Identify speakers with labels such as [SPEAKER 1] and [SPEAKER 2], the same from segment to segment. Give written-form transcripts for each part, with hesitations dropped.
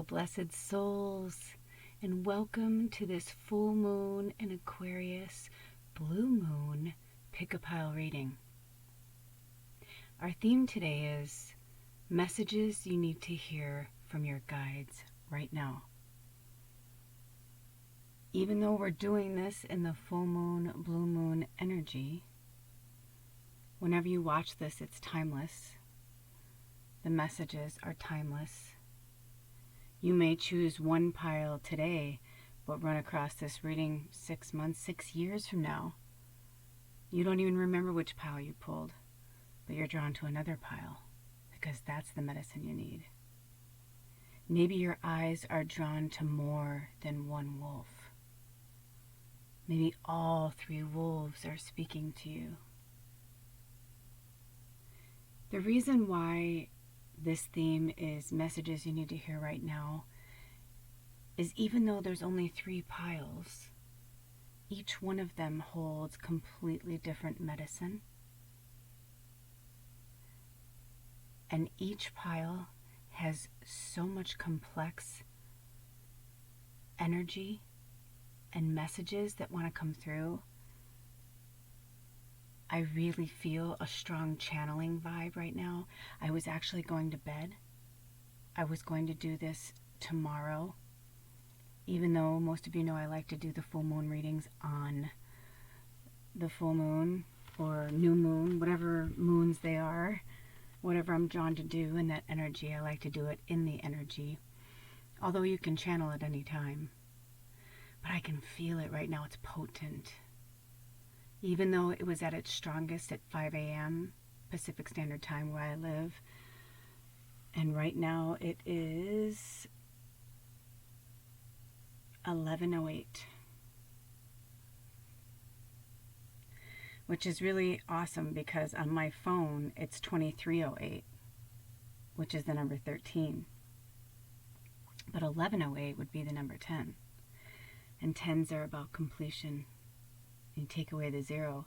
[SPEAKER 1] blessed souls, and welcome to this full moon in Aquarius blue moon pick-a-pile reading. Our theme today is messages you need to hear from your guides right now. Even though we're doing this in the full moon, blue moon energy, whenever you watch this, it's timeless. The messages are timeless. You may choose one pile today, but run across this reading 6 months, 6 years from now. You don't even remember which pile you pulled, but you're drawn to another pile because that's the medicine you need. Maybe your eyes are drawn to more than one wolf. Maybe all 3 wolves are speaking to you. The reason why this theme is messages you need to hear right now is even though there's only 3 piles, each one of them holds completely different medicine. And each pile has so much complex energy and messages that want to come through. I really feel a strong channeling vibe right now. I was actually going to bed. I was going to do this tomorrow, even though most of you know I like to do the full moon readings on the full moon or new moon, whatever moons they are, whatever I'm drawn to do in that energy. I like to do it in the energy, although you can channel at any time. But I can feel it right now. It's potent. Even though it was at its strongest at 5 a.m. Pacific Standard Time where I live. And right now it is 11:08. Which is really awesome because on my phone it's 23:08, which is the number 13. But 11:08 would be the number 10. And 10s are about completion. You take away the 0.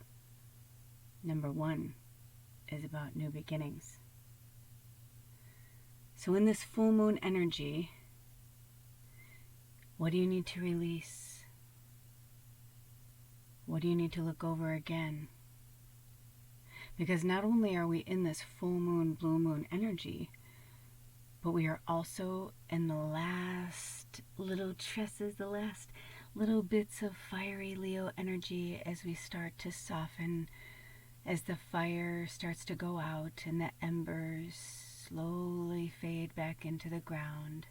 [SPEAKER 1] Number 1 is about new beginnings. So in this full moon energy, what do you need to release? What do you need to look over again? Because not only are we in this full moon, blue moon energy, but we are also in the last little tresses, the last little bits of fiery Leo energy as we start to soften, as the fire starts to go out and the embers slowly fade back into the ground.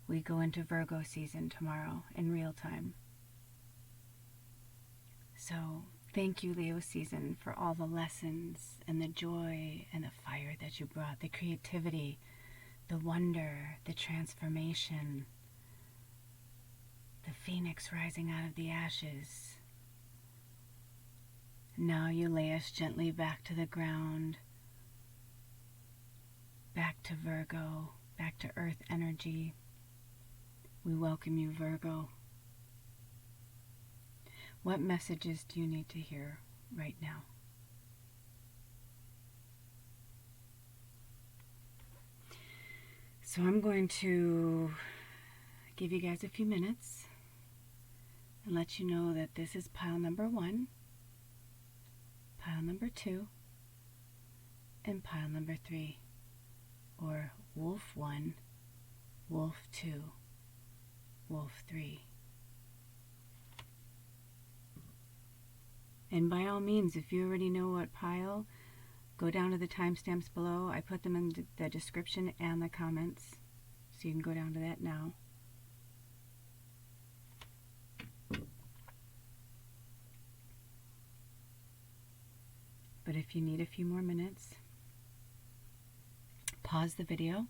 [SPEAKER 1] We go into Virgo season tomorrow in real time. So thank you, Leo season, for all the lessons and the joy and the fire that you brought, the creativity, the wonder, the transformation, the phoenix rising out of the ashes. Now you lay us gently back to the ground, back to Virgo, back to earth energy. We welcome you, Virgo. What messages do you need to hear right now? So I'm going to give you guys a few minutes and let you know that this is pile number 1, pile number 2, and pile number 3, or wolf 1, wolf 2, wolf 3. And by all means, if you already know what pile, go down to the timestamps below. I put them in the description and the comments, so you can go down to that now. But if you need a few more minutes, pause the video.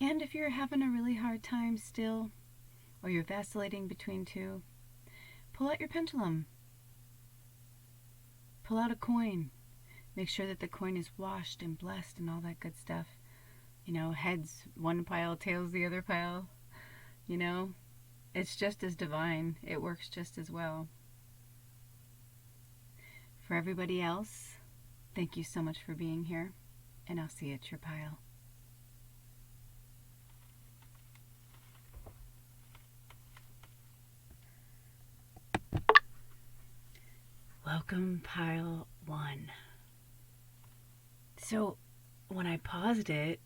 [SPEAKER 1] And if you're having a really hard time still, or you're vacillating between 2, pull out your pendulum. Pull out a coin. Make sure that the coin is washed and blessed and all that good stuff. You know, heads one pile, tails the other pile. You know, it's just as divine. It works just as well. For everybody else, thank you so much for being here, and I'll see you at your pile. Welcome, pile 1. So when I paused it,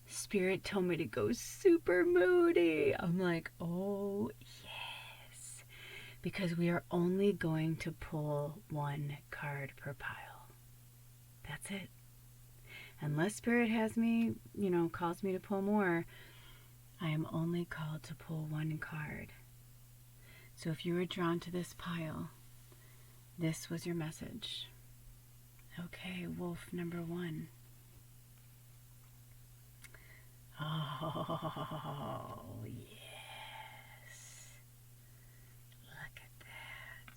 [SPEAKER 1] Spirit told me to go super moody. I'm like, oh yes, because we are only going to pull 1 card per pile. That's it. Unless Spirit has me, calls me to pull more, I am only called to pull 1 card. So if you were drawn to this pile, this was your message. Okay, wolf number 1. Oh, yes. Look at that.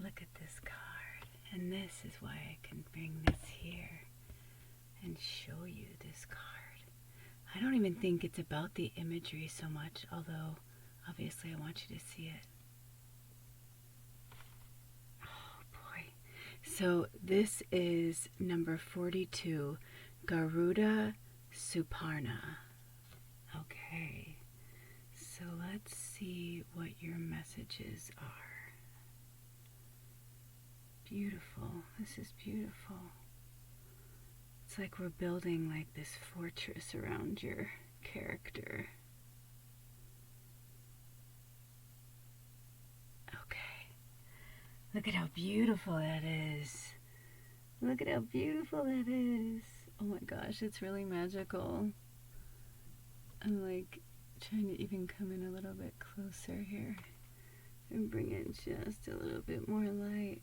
[SPEAKER 1] Look at this card. And this is why I can bring this here and show you this card. I don't even think it's about the imagery so much, although obviously I want you to see it. Oh boy. So this is number 42, Garuda Suparna. Okay. So let's see what your messages are. Beautiful. This is beautiful. It's like we're building like this fortress around your character. Okay. Look at how beautiful that is. Look at how beautiful that is. Oh my gosh, it's really magical. I'm like trying to even come in a little bit closer here and bring in just a little bit more light.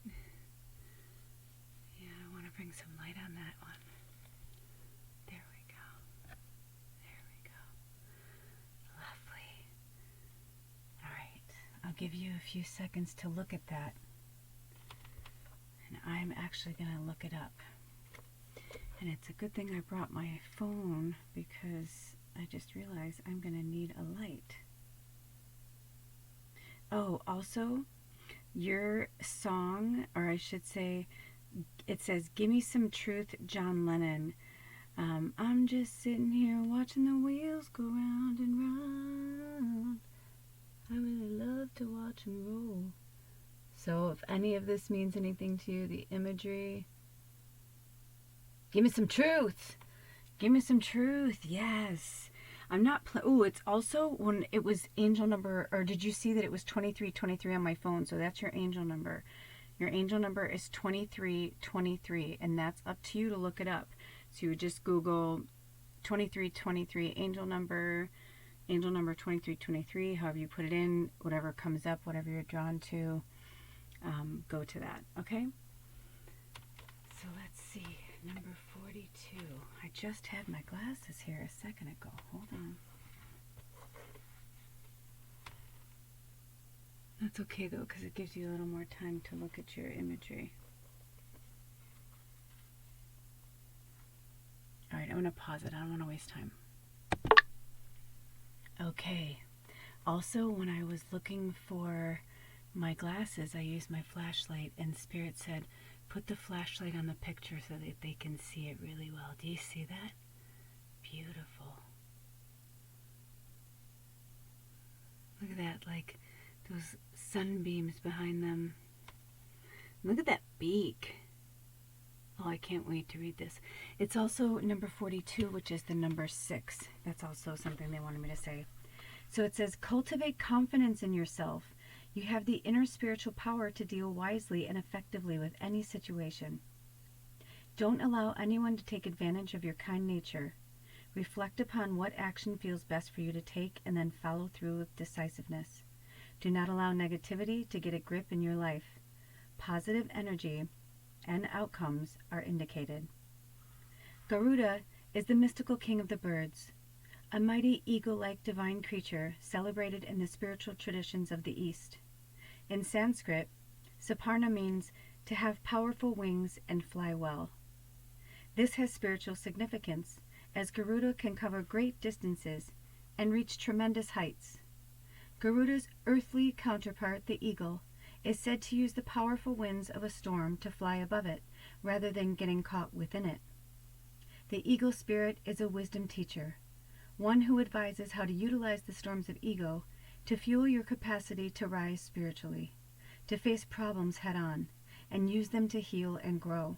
[SPEAKER 1] Yeah, I want to bring some light on that one. There we go. There we go. Lovely. All right, I'll give you a few seconds to look at that. And I'm actually going to look it up. And it's a good thing I brought my phone because I just realized I'm going to need a light. Oh, also, your song, or I should say, it says, "Give me some truth, John Lennon." I'm just sitting here watching the wheels go round and round. I really love to watch them roll. So if any of this means anything to you, the imagery, give me some truth. Give me some truth. Yes. I'm not oh, it's also when it was angel number, or did you see that it was 2323 on my phone? So that's your angel number. Your angel number is 2323, and that's up to you to look it up. So you would just Google 2323 angel number 2323, however you put it in, whatever comes up, whatever you're drawn to, go to that, okay? So let's see, number 42. I just had my glasses here a second ago. Hold on. That's okay though, because it gives you a little more time to look at your imagery. All right, I'm going to pause it. I don't want to waste time. Okay. Also, when I was looking for my glasses, I used my flashlight, and Spirit said, put the flashlight on the picture so that they can see it really well. Do you see that? Beautiful. Look at that, like those sunbeams behind them. Look at that beak. Oh, I can't wait to read this. It's also number 42, which is the number 6. That's also something they wanted me to say. So it says, cultivate confidence in yourself. You have the inner spiritual power to deal wisely and effectively with any situation. Don't allow anyone to take advantage of your kind nature. Reflect upon what action feels best for you to take and then follow through with decisiveness. Do not allow negativity to get a grip in your life. Positive energy and outcomes are indicated. Garuda is the mystical king of the birds, a mighty eagle-like divine creature celebrated in the spiritual traditions of the East. In Sanskrit, Suparna means to have powerful wings and fly well. This has spiritual significance, as Garuda can cover great distances and reach tremendous heights. Garuda's earthly counterpart, the eagle, is said to use the powerful winds of a storm to fly above it, rather than getting caught within it. The eagle spirit is a wisdom teacher, one who advises how to utilize the storms of ego to fuel your capacity to rise spiritually, to face problems head on, and use them to heal and grow.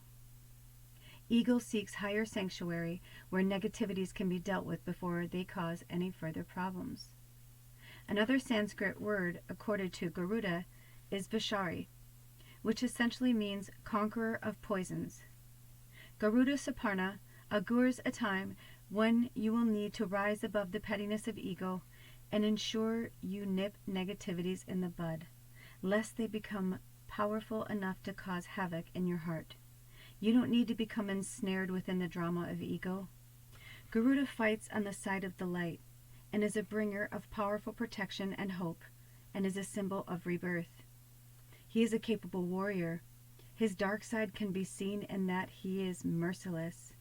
[SPEAKER 1] Eagle seeks higher sanctuary where negativities can be dealt with before they cause any further problems. Another Sanskrit word accorded to Garuda is Vishari, which essentially means conqueror of poisons. Garuda Saparna augurs a time when you will need to rise above the pettiness of ego and ensure you nip negativities in the bud, lest they become powerful enough to cause havoc in your heart. You don't need to become ensnared within the drama of ego. Garuda fights on the side of the light and is a bringer of powerful protection and hope, and is a symbol of rebirth. He is a capable warrior. His dark side can be seen in that he is merciless.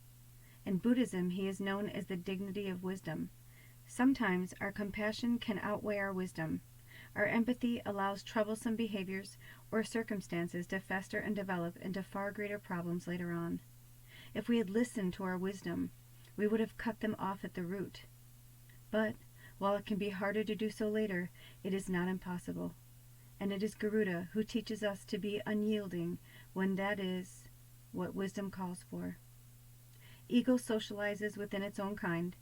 [SPEAKER 1] In Buddhism, he is known as the dignity of wisdom. Sometimes our compassion can outweigh our wisdom. Our empathy allows troublesome behaviors or circumstances to fester and develop into far greater problems later on. If we had listened to our wisdom, we would have cut them off at the root. But, while it can be harder to do so later, it is not impossible. And it is Garuda who teaches us to be unyielding when that is what wisdom calls for. Ego socializes within its own kind.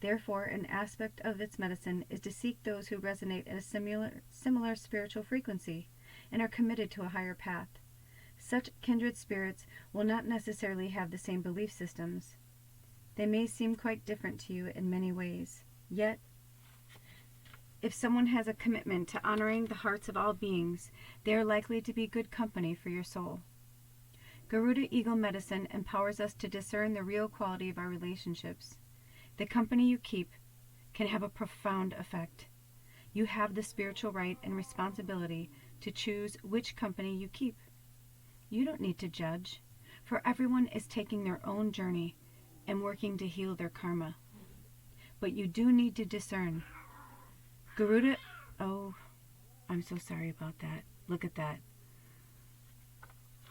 [SPEAKER 1] Therefore, an aspect of its medicine is to seek those who resonate at a similar spiritual frequency and are committed to a higher path. Such kindred spirits will not necessarily have the same belief systems. They may seem quite different to you in many ways. Yet, if someone has a commitment to honoring the hearts of all beings, they are likely to be good company for your soul. Garuda Eagle Medicine empowers us to discern the real quality of our relationships. The company you keep can have a profound effect. You have the spiritual right and responsibility to choose which company you keep. You don't need to judge, for everyone is taking their own journey and working to heal their karma. But you do need to discern. Garuda, oh, I'm so sorry about that. Look at that.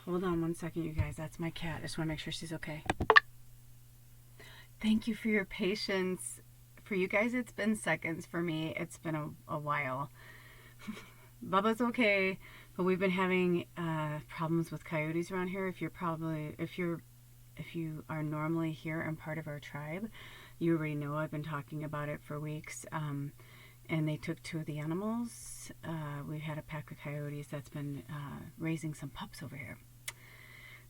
[SPEAKER 1] Hold on one second, you guys. That's my cat. I just want to make sure she's okay. Thank you for your patience. For you guys, it's been seconds. For me, it's been a while. Bubba's okay, but we've been having problems with coyotes around here. If you are normally here and part of our tribe, you already know I've been talking about it for weeks. And they took 2 of the animals. We've had a pack of coyotes that's been raising some pups over here.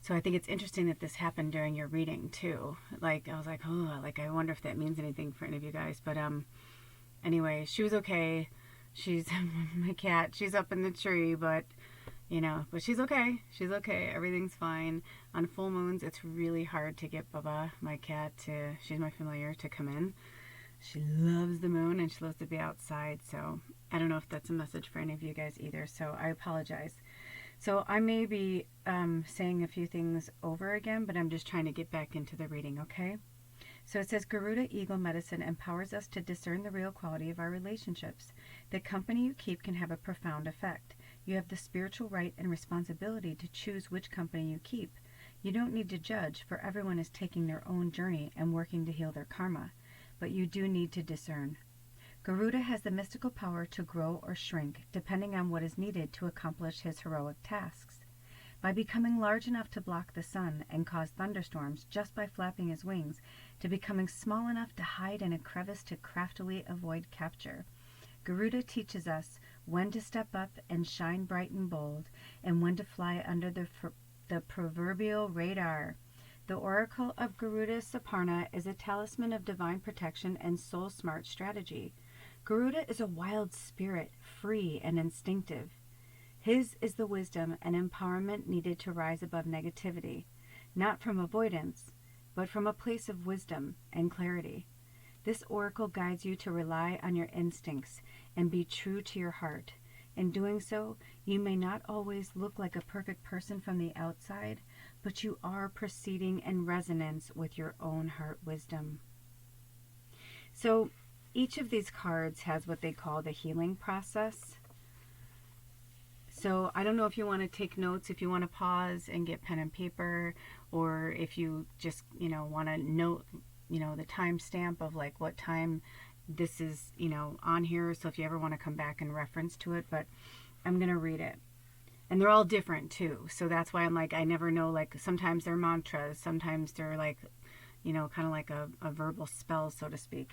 [SPEAKER 1] So I think it's interesting that this happened during your reading too. Like, I was like, oh, like, I wonder if that means anything for any of you guys. But anyway, she was okay. She's my cat. She's up in the tree, but but she's okay. She's okay. Everything's fine. On full moons, it's really hard to get Bubba, my cat, she's my familiar, to come in. She loves the moon and she loves to be outside. So I don't know if that's a message for any of you guys either. So I apologize. So I may be saying a few things over again, but I'm just trying to get back into the reading, okay? So it says, Garuda Eagle Medicine empowers us to discern the real quality of our relationships. The company you keep can have a profound effect. You have the spiritual right and responsibility to choose which company you keep. You don't need to judge, for everyone is taking their own journey and working to heal their karma. But you do need to discern. Garuda has the mystical power to grow or shrink, depending on what is needed to accomplish his heroic tasks. By becoming large enough to block the sun and cause thunderstorms just by flapping his wings, to becoming small enough to hide in a crevice to craftily avoid capture, Garuda teaches us when to step up and shine bright and bold, and when to fly under the proverbial radar. The Oracle of Garuda Saparna is a talisman of divine protection and soul-smart strategy. Garuda is a wild spirit, free and instinctive. His is the wisdom and empowerment needed to rise above negativity, not from avoidance, but from a place of wisdom and clarity. This oracle guides you to rely on your instincts and be true to your heart. In doing so, you may not always look like a perfect person from the outside, but you are proceeding in resonance with your own heart wisdom. So each of these cards has what they call the healing process. So I don't know if you want to take notes, if you want to pause and get pen and paper, or if you just, want to note, the timestamp of like what time this is, on here. So if you ever want to come back and reference to it, but I'm going to read it. And they're all different too. So that's why I'm like, I never know, like sometimes they're mantras, sometimes they're like, you know, kind of like a verbal spell, so to speak.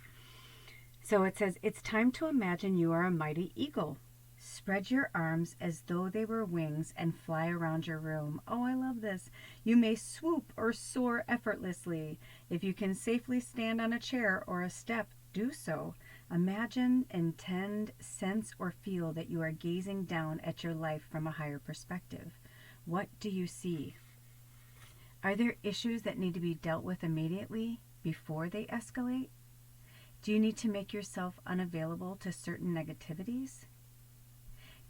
[SPEAKER 1] So it says, it's time to imagine you are a mighty eagle. Spread your arms as though they were wings and fly around your room. Oh, I love this. You may swoop or soar effortlessly. If you can safely stand on a chair or a step, do so. Imagine, intend, sense, or feel that you are gazing down at your life from a higher perspective. What do you see? Are there issues that need to be dealt with immediately before they escalate? Do you need to make yourself unavailable to certain negativities?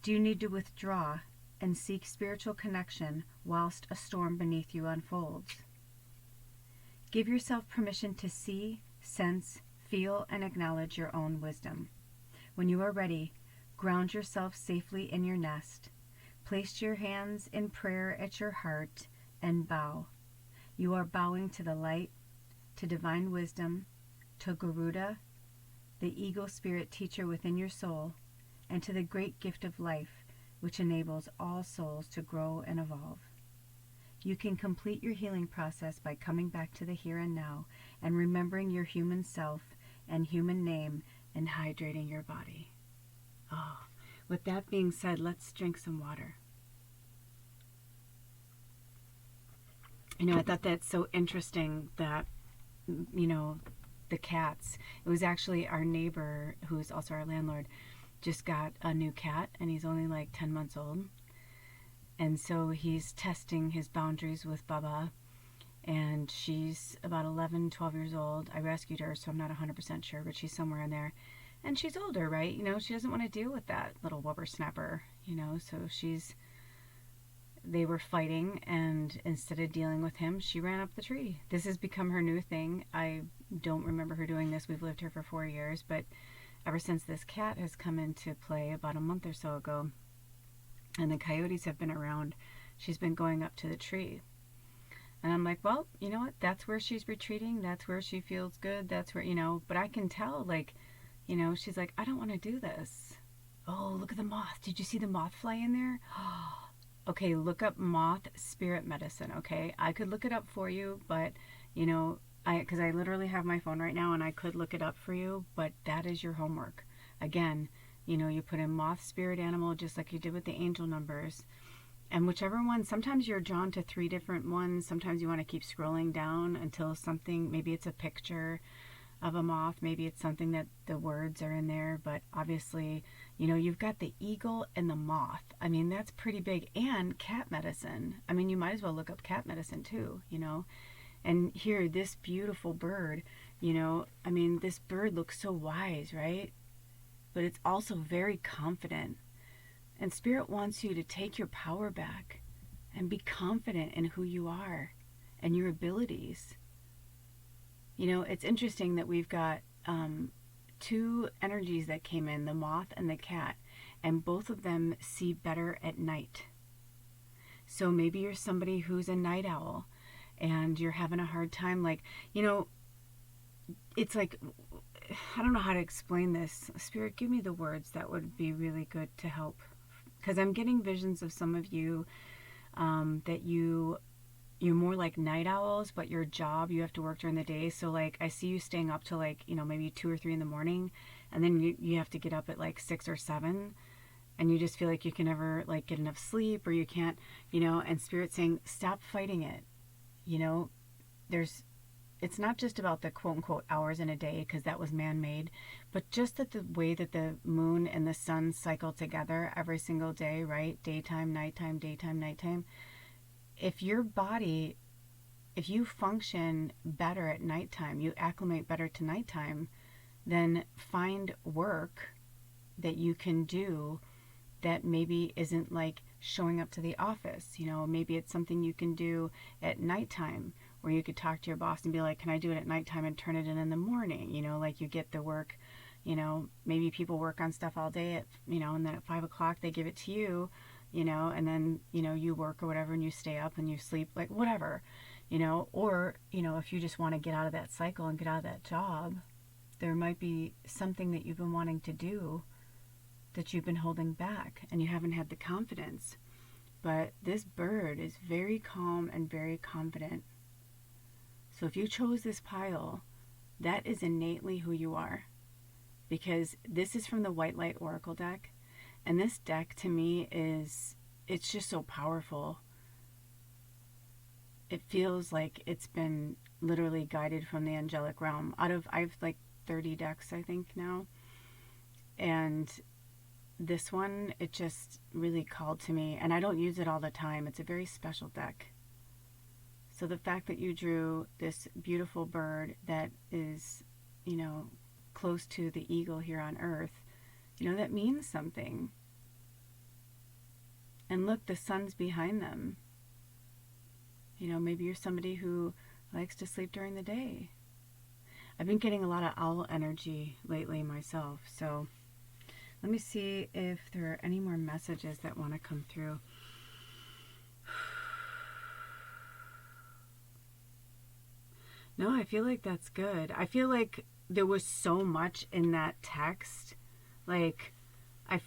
[SPEAKER 1] Do you need to withdraw and seek spiritual connection whilst a storm beneath you unfolds? Give yourself permission to see, sense, feel, and acknowledge your own wisdom. When you are ready, ground yourself safely in your nest. Place your hands in prayer at your heart and bow. You are bowing to the light, to divine wisdom, to Garuda, the ego spirit teacher within your soul, and to the great gift of life, which enables all souls to grow and evolve. You can complete your healing process by coming back to the here and now and remembering your human self and human name and hydrating your body. Oh, with that being said, let's drink some water. You know, I thought that's so interesting that, you know, the cats, it was actually our neighbor, who's also our landlord, just got a new cat, and he's only like 10 months old. And so he's testing his boundaries with Baba, and she's about 11, 12 years old. I rescued her, so I'm not 100% sure, but she's somewhere in there. And she's older, right? You know, she doesn't want to deal with that little whippersnapper, you know, so they were fighting, and instead of dealing with him, she ran up the tree. This has become her new thing. I don't remember her doing this. We've lived here for 4 years, but ever since this cat has come into play about a month or so ago, and the coyotes have been around, she's been going up to the tree. And I'm like, well, you know what? That's where she's retreating. That's where she feels good. That's where, you know, but I can tell, like, you know, she's like, I don't want to do this. Oh, look at the moth. Did you see the moth fly in there? Okay, look up moth spirit medicine, okay? I could look it up for you, but, you know, because I literally have my phone right now and I could look it up for you, but that is your homework. Again, you know, you put in moth spirit animal just like you did with the angel numbers. And whichever one, sometimes you're drawn to 3 different ones. Sometimes you want to keep scrolling down until something, maybe it's a picture of a moth, maybe it's something that the words are in there, but obviously, you know, you've got the eagle and the moth. I mean, that's pretty big. And cat medicine. I mean, you might as well look up cat medicine too, you know. And here, this beautiful bird, you know, I mean, this bird looks so wise, right? But it's also very confident. And Spirit wants you to take your power back and be confident in who you are and your abilities. You know, it's interesting that we've got 2 energies that came in, the moth and the cat, and both of them see better at night. So maybe you're somebody who's a night owl and you're having a hard time, like, you know, it's like, I don't know how to explain this. Spirit, give me the words that would be really good to help. Because I'm getting visions of some of you that you're more like night owls, but your job, you have to work during the day. So like I see you staying up till like, you know, maybe 2 or 3 in the morning, and then you have to get up at like 6 or 7, and you just feel like you can never like get enough sleep, or you can't, you know. And Spirit saying, stop fighting it. You know, it's not just about the quote unquote hours in a day, because that was man-made, but just that the way that the moon and the sun cycle together every single day, right? Daytime, nighttime, daytime, nighttime. If your body, if you function better at nighttime, you acclimate better to nighttime, then find work that you can do that maybe isn't like showing up to the office. You know, maybe it's something you can do at nighttime, where you could talk to your boss and be like, can I do it at nighttime and turn it in the morning? You know, like you get the work, you know, maybe people work on stuff all day at, you know, and then at 5 o'clock they give it to you, you know, and then, you know, you work or whatever and you stay up and you sleep, like whatever, you know. Or, you know, if you just want to get out of that cycle and get out of that job, there might be something that you've been wanting to do that you've been holding back and you haven't had the confidence. but this bird is very calm and very confident. So if you chose this pile, that is innately who you are, because this is from the White Light Oracle deck, and this deck to me it's just so powerful. It feels like it's been literally guided from the angelic realm. I've like 30 decks I think now, and this one, it just really called to me, and I don't use it all the time. It's a very special deck. So the fact that you drew this beautiful bird that is, you know, close to the eagle here on Earth, you know, that means something. And look, the sun's behind them. You know, maybe you're somebody who likes to sleep during the day. I've been getting a lot of owl energy lately myself, so let me see if there are any more messages that want to come through. No, I feel like that's good. I feel like there was so much in that text. Like,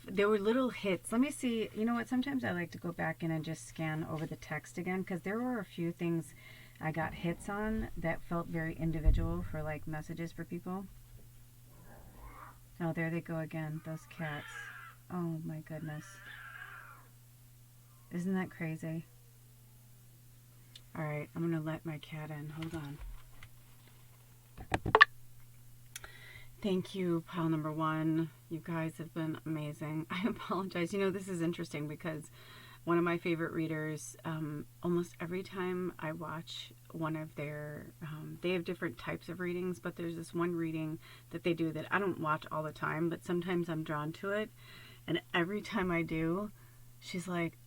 [SPEAKER 1] there were little hits. Let me see. You know what? Sometimes I like to go back in and just scan over the text again, because there were a few things I got hits on that felt very individual for like messages for people. Oh, there they go again, those cats. Oh my goodness. Isn't that crazy? All right, I'm going to let my cat in. Hold on. Thank you, pile number 1. You guys have been amazing. I apologize. You know, this is interesting because one of my favorite readers, almost every time I watch one of their, they have different types of readings, but there's this one reading that they do that I don't watch all the time, but sometimes I'm drawn to it. And every time I do, she's like,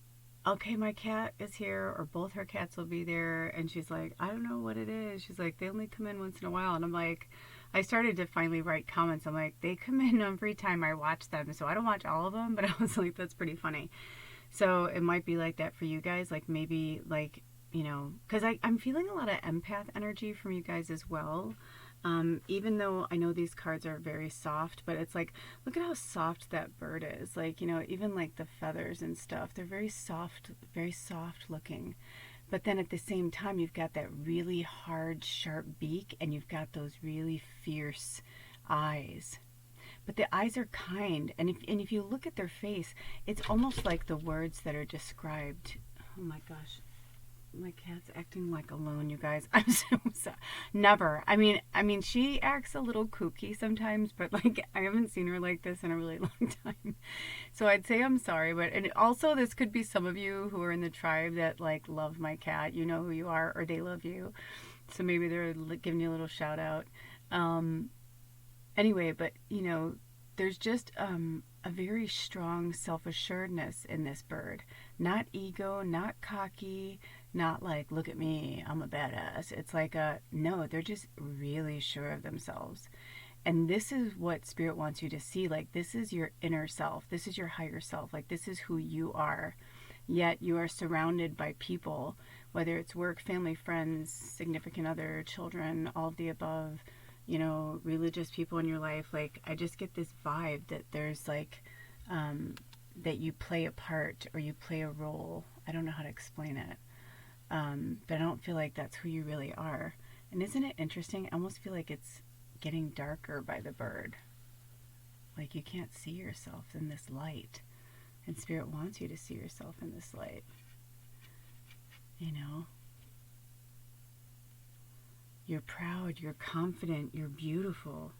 [SPEAKER 1] okay, my cat is here, or both her cats will be there. And she's like, I don't know what it is. She's like, they only come in once in a while. And I'm like, I started to finally write comments. I'm like, they come in every time I watch them. So I don't watch all of them, but I was like, that's pretty funny. So it might be like that for you guys. Like maybe like, you know, because I'm feeling a lot of empath energy from you guys as well. Even though I know these cards are very soft, but it's like, look at how soft that bird is. Like, you know, even like the feathers and stuff, they're very soft looking. But then at the same time, you've got that really hard, sharp beak, and you've got those really fierce eyes. But the eyes are kind, and if you look at their face, it's almost like the words that are described. Oh my gosh. My cat's acting like alone, you guys. I'm so sorry. Never. I mean, she acts a little kooky sometimes, but like I haven't seen her like this in a really long time. So I'd say I'm sorry, but and also this could be some of you who are in the tribe that like love my cat. You know who you are, or they love you. So maybe they're giving you a little shout out. Anyway, but you know, there's just a very strong self-assuredness in this bird. Not ego, not cocky, not like, look at me, I'm a badass. It's like no, they're just really sure of themselves. And this is what Spirit wants you to see. Like, this is your inner self. This is your higher self. Like, this is who you are. Yet you are surrounded by people, whether it's work, family, friends, significant other, children, all of the above, you know, religious people in your life. Like, I just get this vibe that there's like, that you play a part or you play a role. I don't know how to explain it. But I don't feel like that's who you really are. And isn't it interesting? I almost feel like it's getting darker by the bird. Like you can't see yourself in this light. And Spirit wants you to see yourself in this light. You know? You're proud, you're confident, you're beautiful.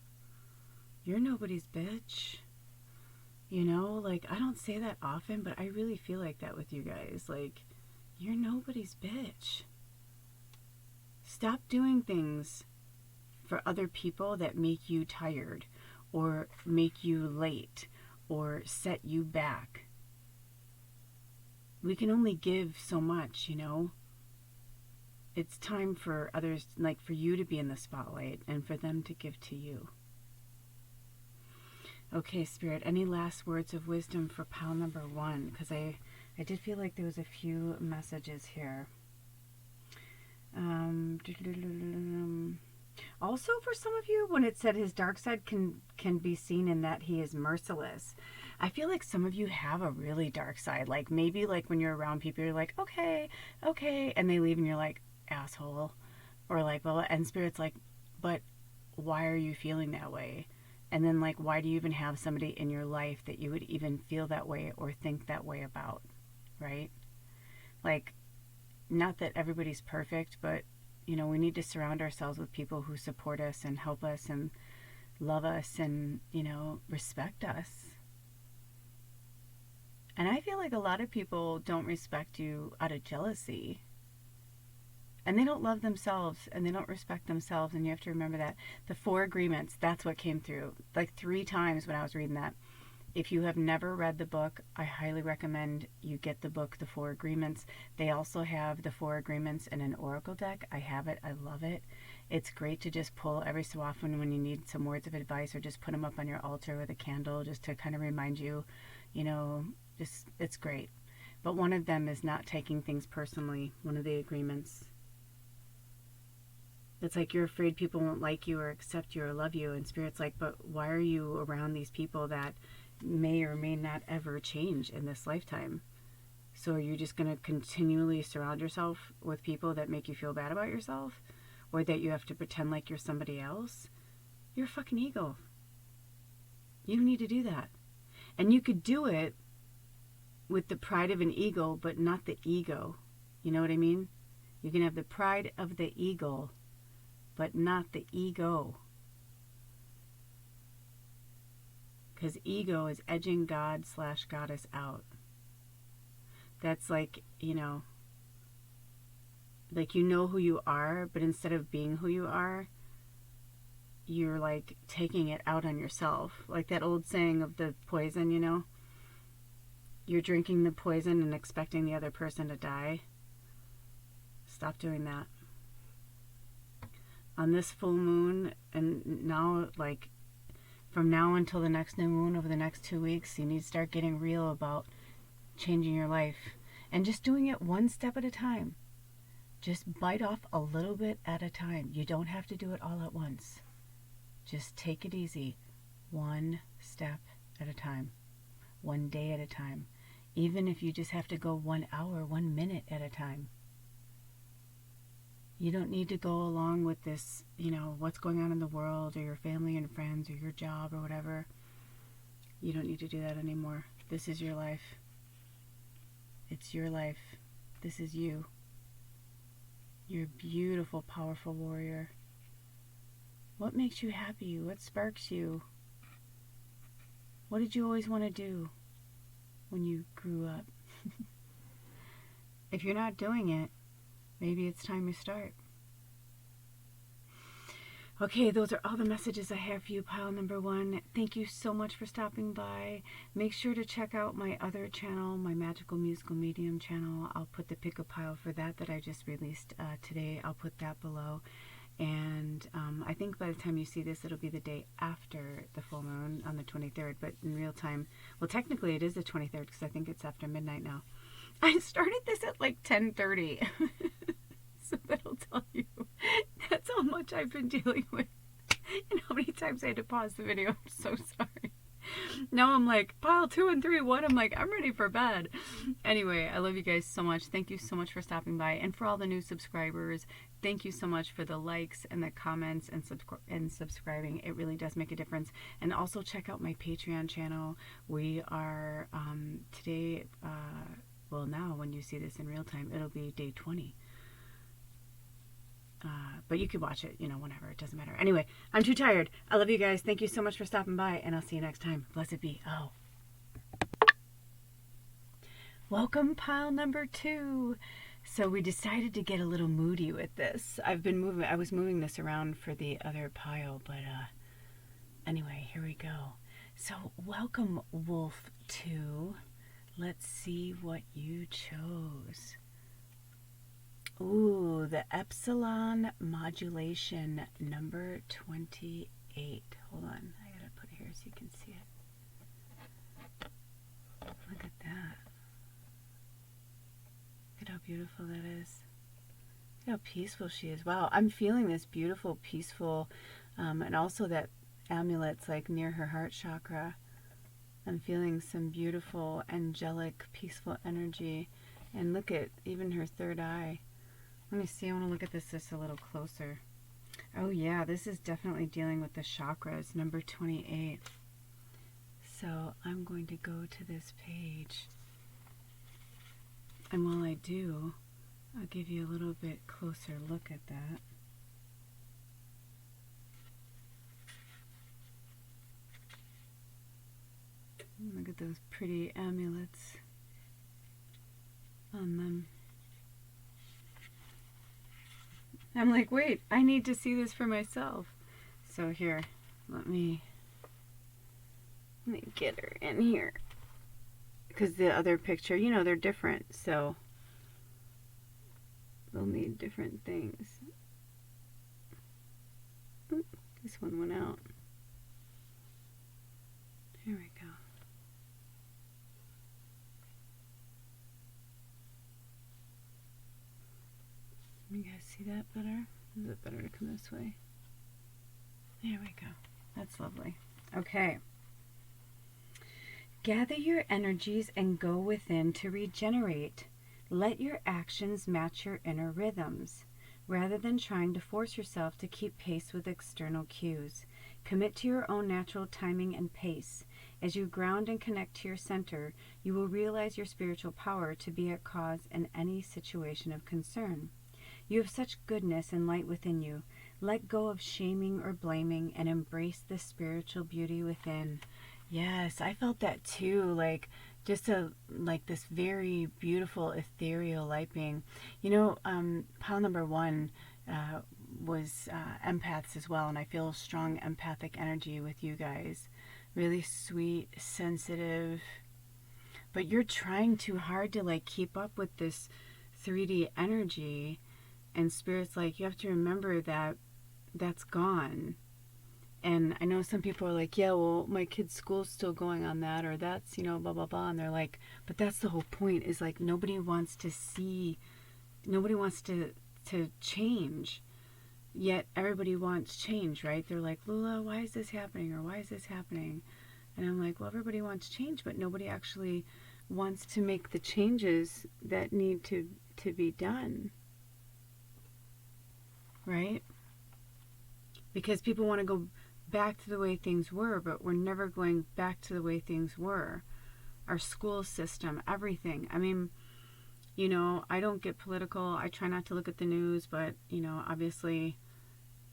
[SPEAKER 1] You're nobody's bitch. You know, like I don't say that often, but I really feel like that with you guys. Like, you're nobody's bitch. Stop doing things for other people that make you tired or make you late or set you back. We can only give so much, you know. It's time for others, like for you to be in the spotlight and for them to give to you. Okay, Spirit, any last words of wisdom for pile number 1? Because I did feel like there was a few messages here. Also, for some of you, when it said his dark side can be seen in that he is merciless, I feel like some of you have a really dark side. Like maybe like when you're around people, you're like, okay, okay, and they leave and you're like, asshole. Or like, well, and Spirit's like, but why are you feeling that way? And then like, why do you even have somebody in your life that you would even feel that way or think that way about, right? Like, not that everybody's perfect, but you know, we need to surround ourselves with people who support us and help us and love us and, you know, respect us. And I feel like a lot of people don't respect you out of jealousy. And they don't love themselves and they don't respect themselves. And you have to remember that. The 4 agreements, that's what came through. Like 3 times when I was reading that. If you have never read the book, I highly recommend you get the book, The 4 Agreements. They also have the 4 Agreements in an oracle deck. I have it. I love it. It's great to just pull every so often when you need some words of advice, or just put them up on your altar with a candle just to kind of remind you, you know, just it's great. But one of them is not taking things personally, one of the agreements. It's like you're afraid people won't like you or accept you or love you. And Spirit's like, but why are you around these people that may or may not ever change in this lifetime? So are you just going to continually surround yourself with people that make you feel bad about yourself? Or that you have to pretend like you're somebody else? You're a fucking ego. You don't need to do that. And you could do it with the pride of an eagle, but not the ego. You know what I mean? You can have the pride of the eagle, but not the ego. Because ego is edging God/goddess out. That's like, you know who you are, but instead of being who you are, you're like taking it out on yourself. Like that old saying of the poison, you know? You're drinking the poison and expecting the other person to die. Stop doing that. On this full moon, and now, like, from now until the next new moon over the next 2 weeks, you need to start getting real about changing your life and just doing it one step at a time. Just bite off a little bit at a time. You don't have to do it all at once. Just take it easy, one step at a time, one day at a time. Even if you just have to go 1 hour, 1 minute at a time. You don't need to go along with this, you know, what's going on in the world or your family and friends or your job or whatever. You don't need to do that anymore. This is your life. It's your life. This is you. You're a beautiful, powerful warrior. What makes you happy? What sparks you? What did you always want to do when you grew up? If you're not doing it, maybe it's time you start. Okay, those are all the messages I have for you, pile number 1. Thank you so much for stopping by. Make sure to check out my other channel, my Magical Musical Medium channel. I'll put the pick a pile for that I just released today. I'll put that below. And I think by the time you see this, it'll be the day after the full moon on the 23rd. But in real time, well, technically it is the 23rd because I think it's after midnight now. I started this at like 10:30. So that'll tell you that's how much I've been dealing with and how many times I had to pause the video. I'm so sorry. Now I'm like, pile 2 and 3, what? I'm like, I'm ready for bed. Anyway, I love you guys so much. Thank you so much for stopping by. And for all the new subscribers, thank you so much for the likes and the comments and subscribing. It really does make a difference. And also check out my Patreon channel. We are today, well, now when you see this in real time, it'll be day 20. But you can watch it, you know, whenever. It doesn't matter. Anyway, I'm too tired. I love you guys. Thank you so much for stopping by, and I'll see you next time. Blessed be. Oh. Welcome, pile number 2. So we decided to get a little moody with this. I was moving this around for the other pile, but anyway, here we go. So welcome, Wolf 2. Let's see what you chose. Ooh, the epsilon modulation number 28. Hold on, I gotta put it here so you can see it. Look at that. Look at how beautiful that is. How peaceful she is. Wow, I'm feeling this beautiful, peaceful, and also that amulet's like near her heart chakra. I'm feeling some beautiful, angelic, peaceful energy. And look at even her third eye. Let me see, I want to look at this just a little closer. Oh yeah, this is definitely dealing with the chakras, number 28. So I'm going to go to this page. And while I do, I'll give you a little bit closer look at that. Look at those pretty amulets on them. I'm like, wait, I need to see this for myself. So here, let me get her in here. Because the other picture, you know, they're different, so they'll need different things. Oop, this one went out. Here we go. You guys see that better? Is it better to come this way? There we go. That's lovely. Okay. Gather your energies and go within to regenerate. Let your actions match your inner rhythms. Rather than trying to force yourself to keep pace with external cues, commit to your own natural timing and pace. As you ground and connect to your center, you will realize your spiritual power to be at cause in any situation of concern. You have such goodness and light within you. Let go of shaming or blaming and embrace the spiritual beauty within. Yes, I felt that too, like just like this very beautiful ethereal light being. You know, pile number 1 was empaths as well, and I feel strong empathic energy with you guys. Really sweet, sensitive, but you're trying too hard to like keep up with this 3D energy, and Spirit's like, you have to remember that that's gone. And I know some people are like, yeah, well, my kid's school's still going on that, or that's, you know, blah, blah, blah. And they're like, but that's the whole point, is like nobody wants to see, nobody wants to change. Yet everybody wants change, right? They're like, Lula, why is this happening? Or why is this happening? And I'm like, well, everybody wants change, but nobody actually wants to make the changes that need to be done. Right? Because people want to go back to the way things were, but we're never going back to the way things were. Our school system, everything. I mean, you know, I don't get political. I try not to look at the news, but, you know, obviously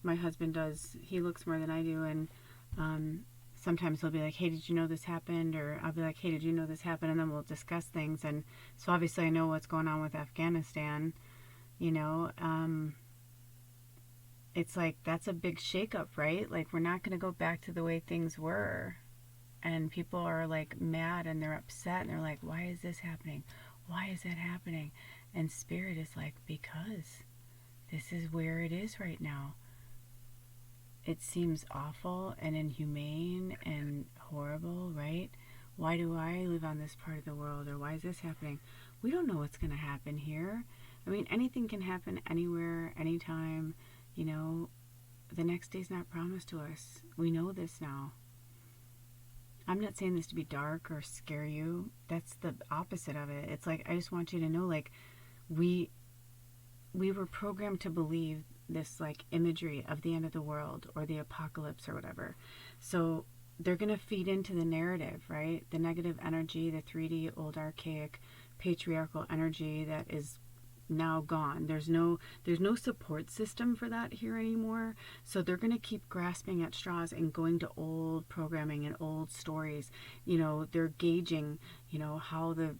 [SPEAKER 1] my husband does. He looks more than I do, and sometimes he'll be like, hey, did you know this happened? Or I'll be like, hey, did you know this happened? And then we'll discuss things. And so obviously I know what's going on with Afghanistan, you know. It's like, that's a big shakeup, right? Like, we're not going to go back to the way things were. And people are like mad and they're upset and they're like, why is this happening? Why is that happening? And Spirit is like, because this is where it is right now. It seems awful and inhumane and horrible, right? Why do I live on this part of the world? Or why is this happening? We don't know what's going to happen here. I mean, anything can happen anywhere, anytime. You know, the next day's not promised to us. We know this now. I'm not saying this to be dark or scare you. That's the opposite of it. It's like, I just want you to know, like, we were programmed to believe this, like, imagery of the end of the world or the apocalypse or whatever. So they're going to feed into the narrative, right? The negative energy, the 3D, old, archaic, patriarchal energy that is now gone. There's no support system for that here anymore. So they're going to keep grasping at straws and going to old programming and old stories. You know, they're gauging, you know, how the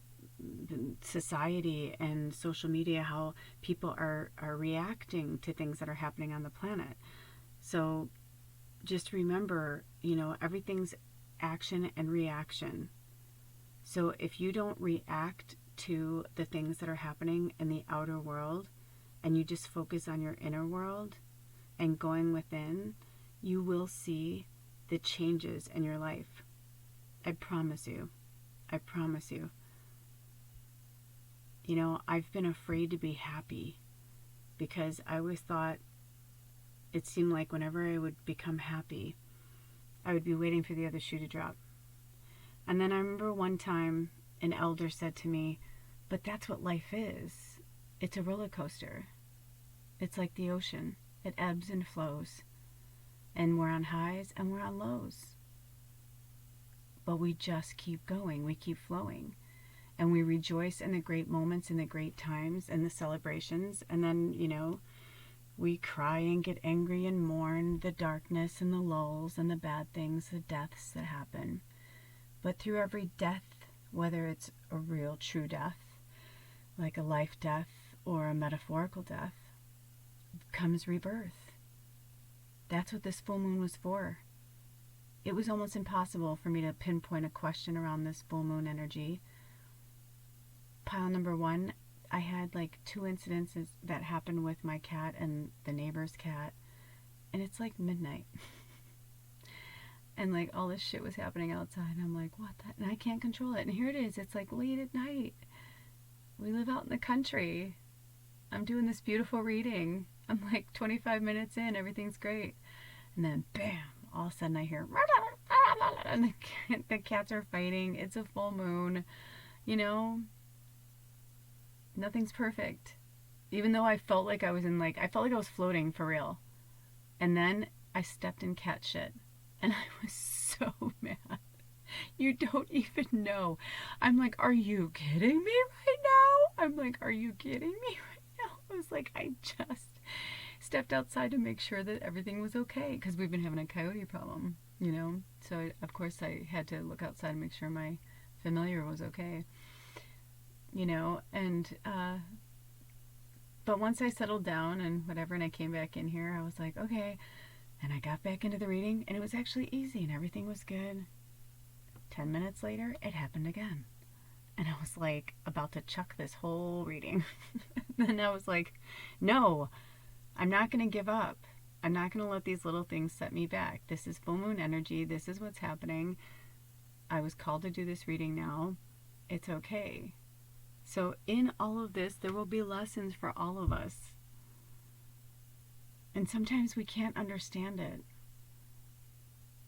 [SPEAKER 1] society and social media, how people are reacting to things that are happening on the planet. So just remember, you know, everything's action and reaction. So if you don't react to the things that are happening in the outer world and you just focus on your inner world and going within, you will see the changes in your life. I promise you. I promise you. You know, I've been afraid to be happy because I always thought it seemed like whenever I would become happy, I would be waiting for the other shoe to drop. And then I remember one time an elder said to me, but that's what life is. It's a roller coaster. It's like the ocean. It ebbs and flows. And we're on highs and we're on lows. But we just keep going. We keep flowing. And we rejoice in the great moments and the great times and the celebrations. And then, you know, we cry and get angry and mourn the darkness and the lulls and the bad things, the deaths that happen. But through every death, whether it's a real true death, like a life death or a metaphorical death, comes rebirth. That's what this full moon was for. It was almost impossible for me to pinpoint a question around this full moon energy. Pile number one, I had like 2 incidences that happened with my cat and the neighbor's cat, and it's like midnight. And like all this shit was happening outside, and I'm like, what the? And I can't control it. And here it is, it's like late at night. We live out in the country. I'm doing this beautiful reading. I'm like 25 minutes in, everything's great. And then bam, all of a sudden I hear, and the cats are fighting. It's a full moon, you know. Nothing's perfect. Even though I felt like I was floating for real. And then I stepped in cat shit. And I was so mad. You don't even know. I'm like, are you kidding me right now? I'm like, are you kidding me right now? I was like, I just stepped outside to make sure that everything was okay. Because we've been having a coyote problem, you know. So, of course, I had to look outside and make sure my familiar was okay. You know, and, but once I settled down and whatever, and I came back in here, I was like, okay. And I got back into the reading, and it was actually easy, and everything was good. 10 minutes later, it happened again. And I was like, about to chuck this whole reading. Then I was like, no, I'm not going to give up. I'm not going to let these little things set me back. This is full moon energy. This is what's happening. I was called to do this reading now. It's okay. So in all of this, there will be lessons for all of us. And sometimes we can't understand it.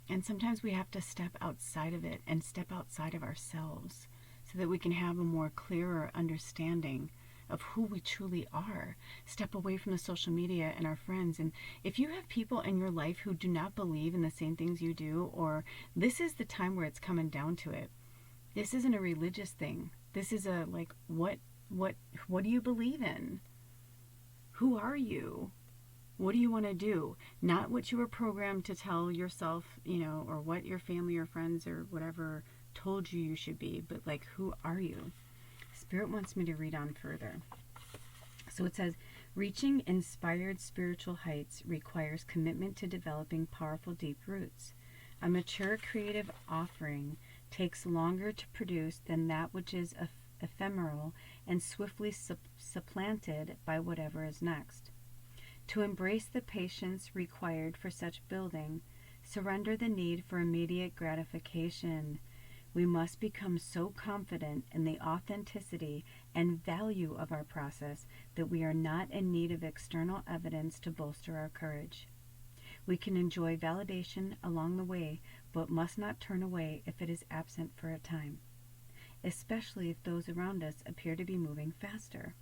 [SPEAKER 1] And sometimes we have to step outside of it and step outside of ourselves so that we can have a more clearer understanding of who we truly are. Step away from the social media and our friends. And if you have people in your life who do not believe in the same things you do, or this is the time where it's coming down to it. This isn't a religious thing. This is a like, what do you believe in? Who are you? What do you want to do? Not what you were programmed to tell yourself, you know, or what your family or friends or whatever told you you should be, but like, who are you? Spirit wants me to read on further. So it says, reaching inspired spiritual heights requires commitment to developing powerful deep roots. A mature creative offering takes longer to produce than that which is ephemeral and swiftly supplanted by whatever is next. To embrace the patience required for such building, surrender the need for immediate gratification. We must become so confident in the authenticity and value of our process that we are not in need of external evidence to bolster our courage. We can enjoy validation along the way, but must not turn away if it is absent for a time, especially if those around us appear to be moving faster.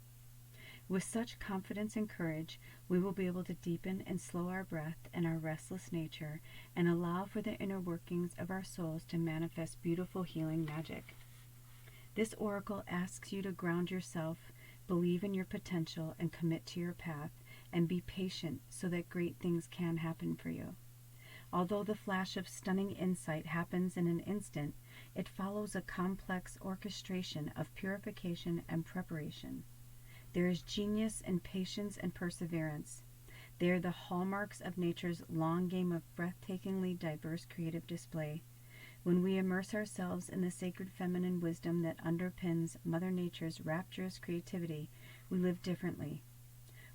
[SPEAKER 1] With such confidence and courage, we will be able to deepen and slow our breath and our restless nature and allow for the inner workings of our souls to manifest beautiful healing magic. This oracle asks you to ground yourself, believe in your potential, and commit to your path, and be patient so that great things can happen for you. Although the flash of stunning insight happens in an instant, it follows a complex orchestration of purification and preparation. There is genius in patience and perseverance. They are the hallmarks of nature's long game of breathtakingly diverse creative display. When we immerse ourselves in the sacred feminine wisdom that underpins Mother Nature's rapturous creativity, we live differently.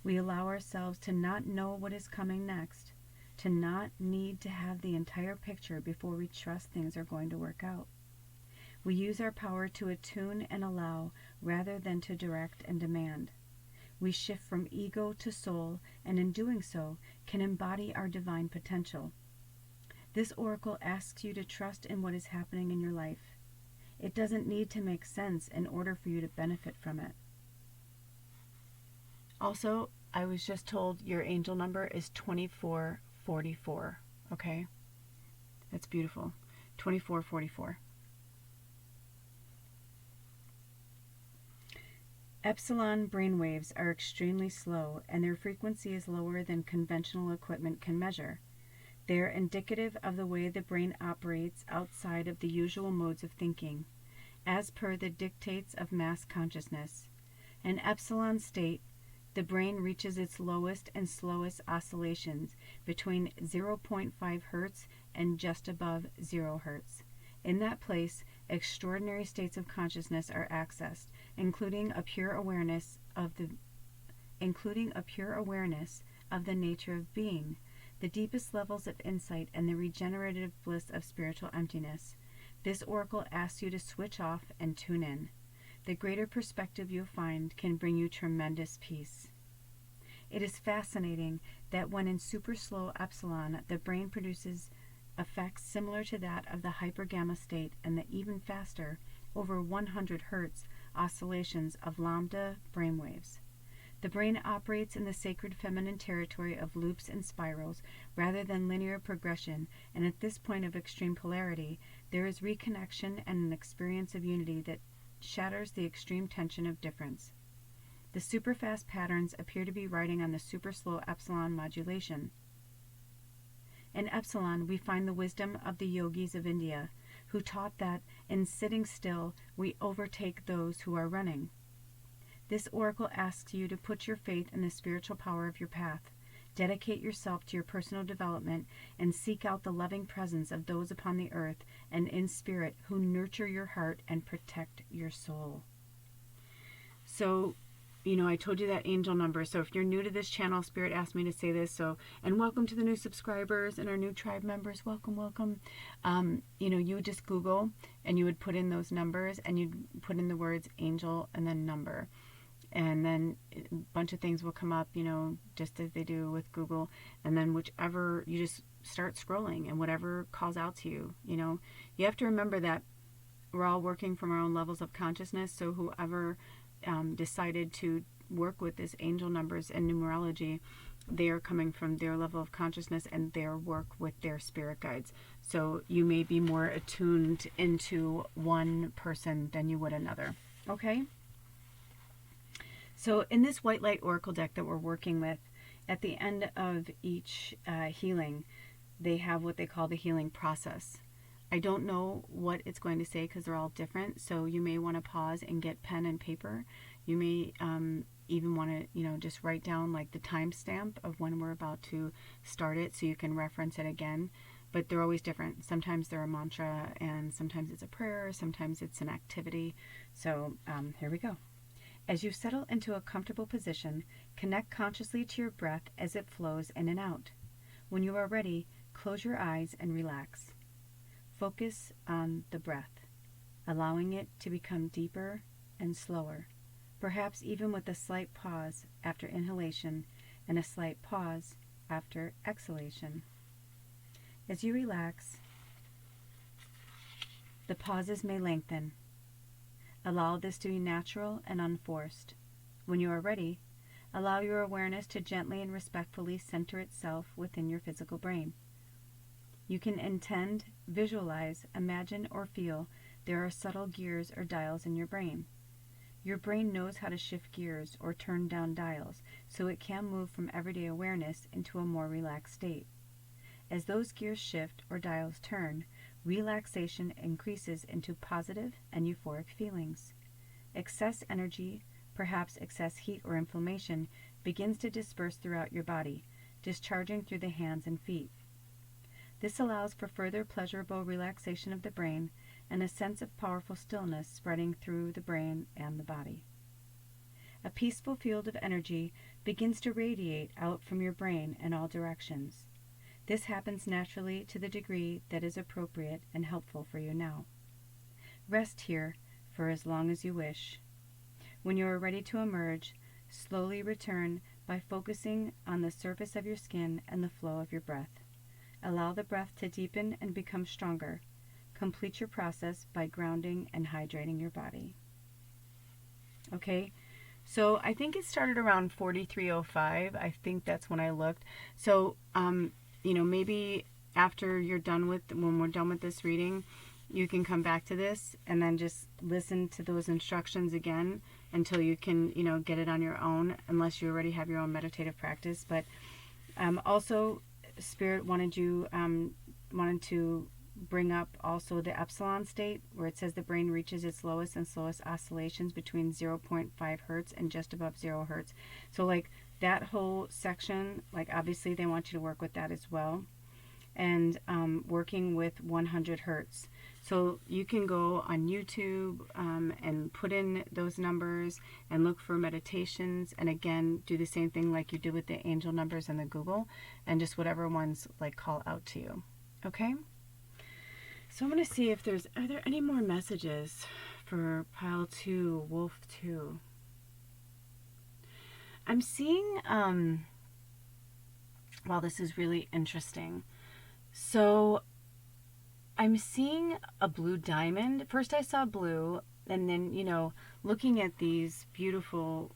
[SPEAKER 1] We allow ourselves to not know what is coming next, to not need to have the entire picture before we trust things are going to work out. We use our power to attune and allow rather than to direct and demand. We shift from ego to soul, and in doing so, can embody our divine potential. This oracle asks you to trust in what is happening in your life. It doesn't need to make sense in order for you to benefit from it. Also, I was just told your angel number is 2444, okay? That's beautiful. 2444. Epsilon brainwaves are extremely slow, and their frequency is lower than conventional equipment can measure. They are indicative of the way the brain operates outside of the usual modes of thinking, as per the dictates of mass consciousness. In epsilon state, the brain reaches its lowest and slowest oscillations between 0.5 hertz and just above 0 hertz. In that place, extraordinary states of consciousness are accessed, including a pure awareness of the nature of being, the deepest levels of insight, and the regenerative bliss of spiritual emptiness. This oracle asks you to switch off and tune in. The greater perspective you'll find can bring you tremendous peace. It is fascinating that when in super slow epsilon, the brain produces effects similar to that of the hypergamma state and the even faster, over 100 hertz, oscillations of lambda brainwaves. The brain operates in the sacred feminine territory of loops and spirals rather than linear progression, and at this point of extreme polarity, there is reconnection and an experience of unity that shatters the extreme tension of difference. The superfast patterns appear to be riding on the super slow epsilon modulation. In epsilon, we find the wisdom of the yogis of India, who taught that in sitting still, we overtake those who are running. This oracle asks you to put your faith in the spiritual power of your path, dedicate yourself to your personal development, and seek out the loving presence of those upon the earth and in spirit who nurture your heart and protect your soul. So, I told you that angel number. So if you're new to this channel, Spirit asked me to say this. And welcome to the new subscribers and our new tribe members. Welcome, welcome. You would just Google and you would put in those numbers and you'd put in the words angel and then number. And then a bunch of things will come up, just as they do with Google. And then whichever, you just start scrolling and whatever calls out to you, You have to remember that we're all working from our own levels of consciousness. So whoever decided to work with this angel numbers and numerology, they are coming from their level of consciousness and their work with their spirit guides. So you may be more attuned into one person than you would another. Okay? So in this white light oracle deck that we're working with, at the end of each healing, they have what they call the healing process. I don't know what it's going to say because they're all different, so you may want to pause and get pen and paper. You may even want to, just write down like the timestamp of when we're about to start it so you can reference it again. But they're always different. Sometimes they're a mantra, and sometimes it's a prayer, sometimes it's an activity. So here we go. As you settle into a comfortable position, connect consciously to your breath as it flows in and out. When you are ready, close your eyes and relax. Focus on the breath, allowing it to become deeper and slower, perhaps even with a slight pause after inhalation and a slight pause after exhalation. As you relax, the pauses may lengthen. Allow this to be natural and unforced. When you are ready, allow your awareness to gently and respectfully center itself within your physical brain. You can intend, visualize, imagine, or feel there are subtle gears or dials in your brain. Your brain knows how to shift gears or turn down dials, so it can move from everyday awareness into a more relaxed state. As those gears shift or dials turn, relaxation increases into positive and euphoric feelings. Excess energy, perhaps excess heat or inflammation, begins to disperse throughout your body, discharging through the hands and feet. This allows for further pleasurable relaxation of the brain and a sense of powerful stillness spreading through the brain and the body. A peaceful field of energy begins to radiate out from your brain in all directions. This happens naturally to the degree that is appropriate and helpful for you now. Rest here for as long as you wish. When you are ready to emerge, Slowly return by focusing on the surface of your skin and the flow of your breath. Allow the breath to deepen and become stronger. Complete your process by grounding and hydrating your body. Okay, so I think it started around 43:05. I think that's when I looked. So, maybe after you're done with, when we're done with this reading, you can come back to this and then just listen to those instructions again until you can, get it on your own, unless you already have your own meditative practice. But also, Spirit wanted to bring up also the epsilon state, where it says the brain reaches its lowest and slowest oscillations between 0.5 hertz and just above 0 hertz. So like that whole section, like obviously they want you to work with that as well. And working with 100 hertz. So you can go on YouTube and put in those numbers and look for meditations, and again do the same thing like you did with the angel numbers and the Google, and just whatever ones like call out to you. Okay, so I'm going to see if are there any more messages for pile 2, wolf 2. I'm seeing wow, this is really interesting. So I'm seeing a blue diamond. First I saw blue, and then, looking at these beautiful,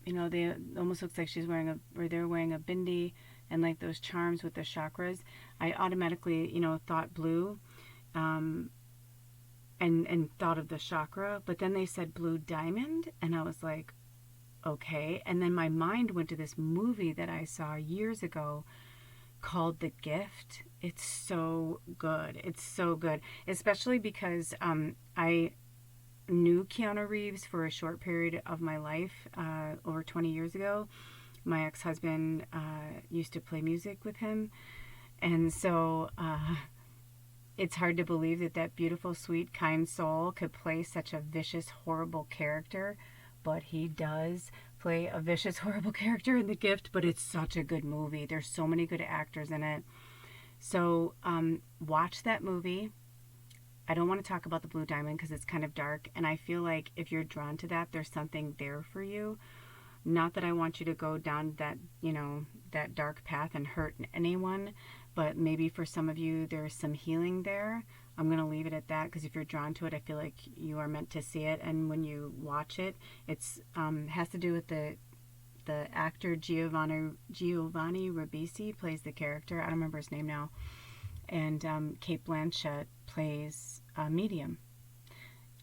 [SPEAKER 1] they almost looks like they're wearing a bindi and like those charms with the chakras. I automatically, thought blue, and thought of the chakra, but then they said blue diamond, and I was like, okay. And then my mind went to this movie that I saw years ago called The Gift. It's so good. It's so good, especially because I knew Keanu Reeves for a short period of my life over 20 years ago. My ex-husband used to play music with him, and so it's hard to believe that beautiful, sweet, kind soul could play such a vicious, horrible character, but he does play a vicious, horrible character in The Gift. But it's such a good movie. There's so many good actors in it. So watch that movie. I don't want to talk about the blue diamond because it's kind of dark, and I feel like if you're drawn to that, there's something there for you. Not that I want you to go down that, that dark path and hurt anyone, but maybe for some of you there's some healing there. I'm going to leave it at that, because if you're drawn to it, I feel like you are meant to see it. And when you watch it, it's has to do with the actor Giovanni Ribisi plays the character. I don't remember his name now. And Cate Blanchett plays a medium.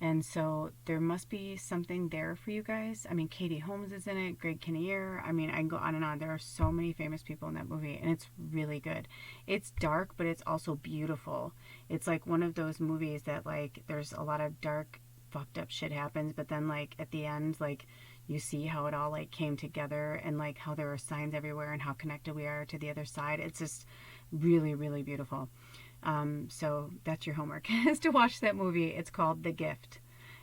[SPEAKER 1] And so there must be something there for you guys. I mean, Katie Holmes is in it, Greg Kinnear. I mean, I can go on and on. There are so many famous people in that movie, and it's really good. It's dark, but it's also beautiful. It's like one of those movies that, like, there's a lot of dark, fucked up shit happens, but then, like, at the end, like, you see how it all, like, came together, and, like, how there are signs everywhere and how connected we are to the other side. It's just really, really beautiful. So that's your homework, is to watch that movie. It's called The Gift.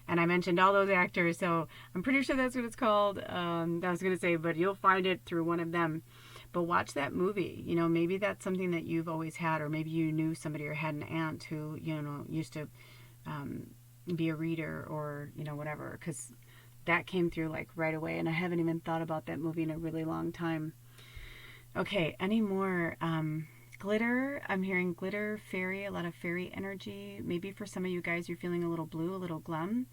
[SPEAKER 1] And I mentioned all those actors, so I'm pretty sure that's what it's called. I was going to say, but you'll find it through one of them. But watch that movie. Maybe that's something that you've always had, or maybe you knew somebody or had an aunt who, used to be a reader, or, whatever. Because that came through, like, right away, and I haven't even thought about that movie in a really long time. Okay, any more... glitter. I'm hearing glitter, fairy, a lot of fairy energy. Maybe for some of you guys, you're feeling a little blue, a little glum.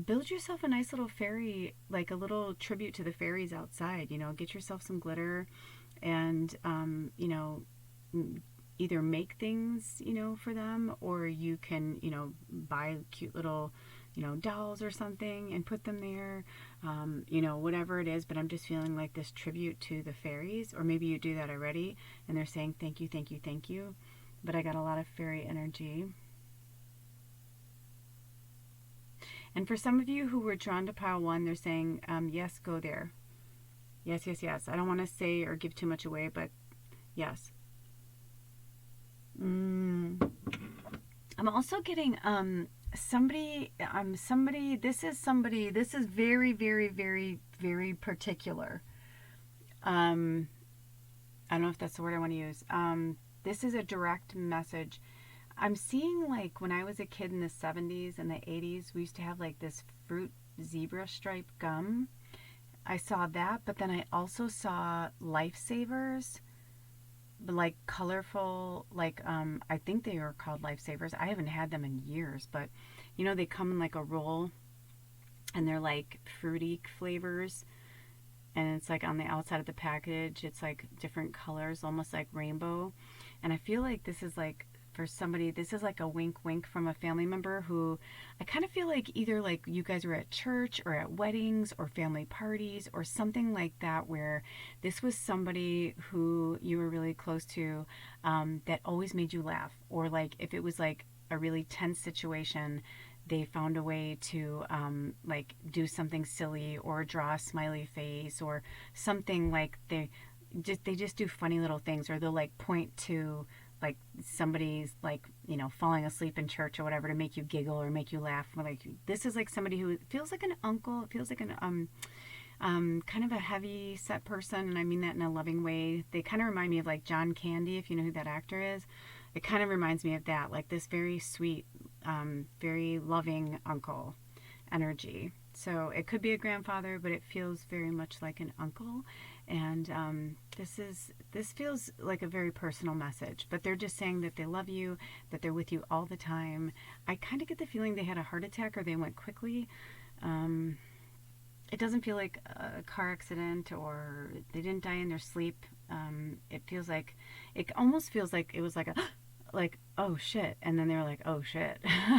[SPEAKER 1] Build yourself a nice little fairy, like a little tribute to the fairies outside. Get yourself some glitter, and either make things, for them, or you can, buy cute little, dolls or something and put them there, whatever it is. But I'm just feeling like this tribute to the fairies, or maybe you do that already and they're saying thank you, thank you, thank you. But I got a lot of fairy energy. And for some of you who were drawn to pile 1, they're saying, yes, go there. Yes, yes, yes. I don't want to say or give too much away, but yes. I'm also getting somebody, this is very, very, very, very particular. I don't know if that's the word I want to use. This is a direct message. I'm seeing, like, when I was a kid in the 70s and the 80s, we used to have, like, this zebra stripe gum. I saw that, but then I also saw lifesavers, like colorful, like I think they were called lifesavers. I haven't had them in years, but you know, they come in like a roll and they're like fruity flavors, and it's like on the outside of the package it's like different colors, almost like rainbow. And I feel like this is like, for somebody, this is like a wink wink from a family member who I kind of feel like either like you guys were at church or at weddings or family parties or something like that, where this was somebody who you were really close to, that always made you laugh. Or like if it was like a really tense situation, they found a way to like do something silly or draw a smiley face or something. Like they just do funny little things, or they'll like point to like somebody's like, you know, falling asleep in church or whatever to make you giggle or make you laugh. Like this is like somebody who feels like an uncle. It feels like an kind of a heavy set person, and I mean that in a loving way. They kind of remind me of like John Candy, if you know who that actor is. It kind of reminds me of that, like this very sweet, very loving uncle energy. So it could be a grandfather, but it feels very much like an uncle. And this feels like a very personal message. But they're just saying that they love you, that they're with you all the time. I kind of get the feeling they had a heart attack or they went quickly. It doesn't feel like a car accident or they didn't die in their sleep. It feels like, it almost feels like it was like a like, oh shit, and then they were like, oh shit,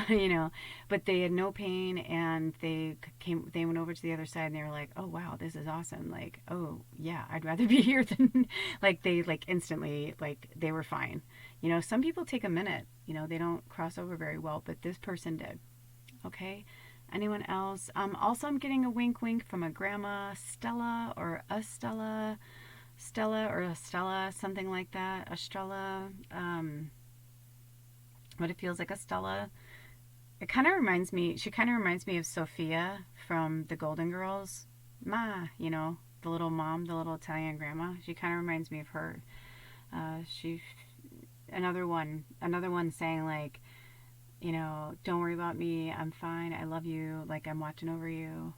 [SPEAKER 1] you know. But they had no pain, and they went over to the other side, and they were like, oh wow, this is awesome. Like, oh yeah, I'd rather be here than like, they like instantly, like they were fine. You know, some people take a minute, you know, they don't cross over very well, but this person did. Okay. Anyone else? Also, I'm getting a wink wink from a grandma, Stella, or a Stella, or a Stella, something like that. Estrella. But it feels like a Stella. It kind of reminds me, she kind of reminds me of Sophia from the Golden Girls. Ma, you know, the little mom, the little Italian grandma. She kind of reminds me of her. Another one saying like, you know, don't worry about me, I'm fine, I love you, like I'm watching over you.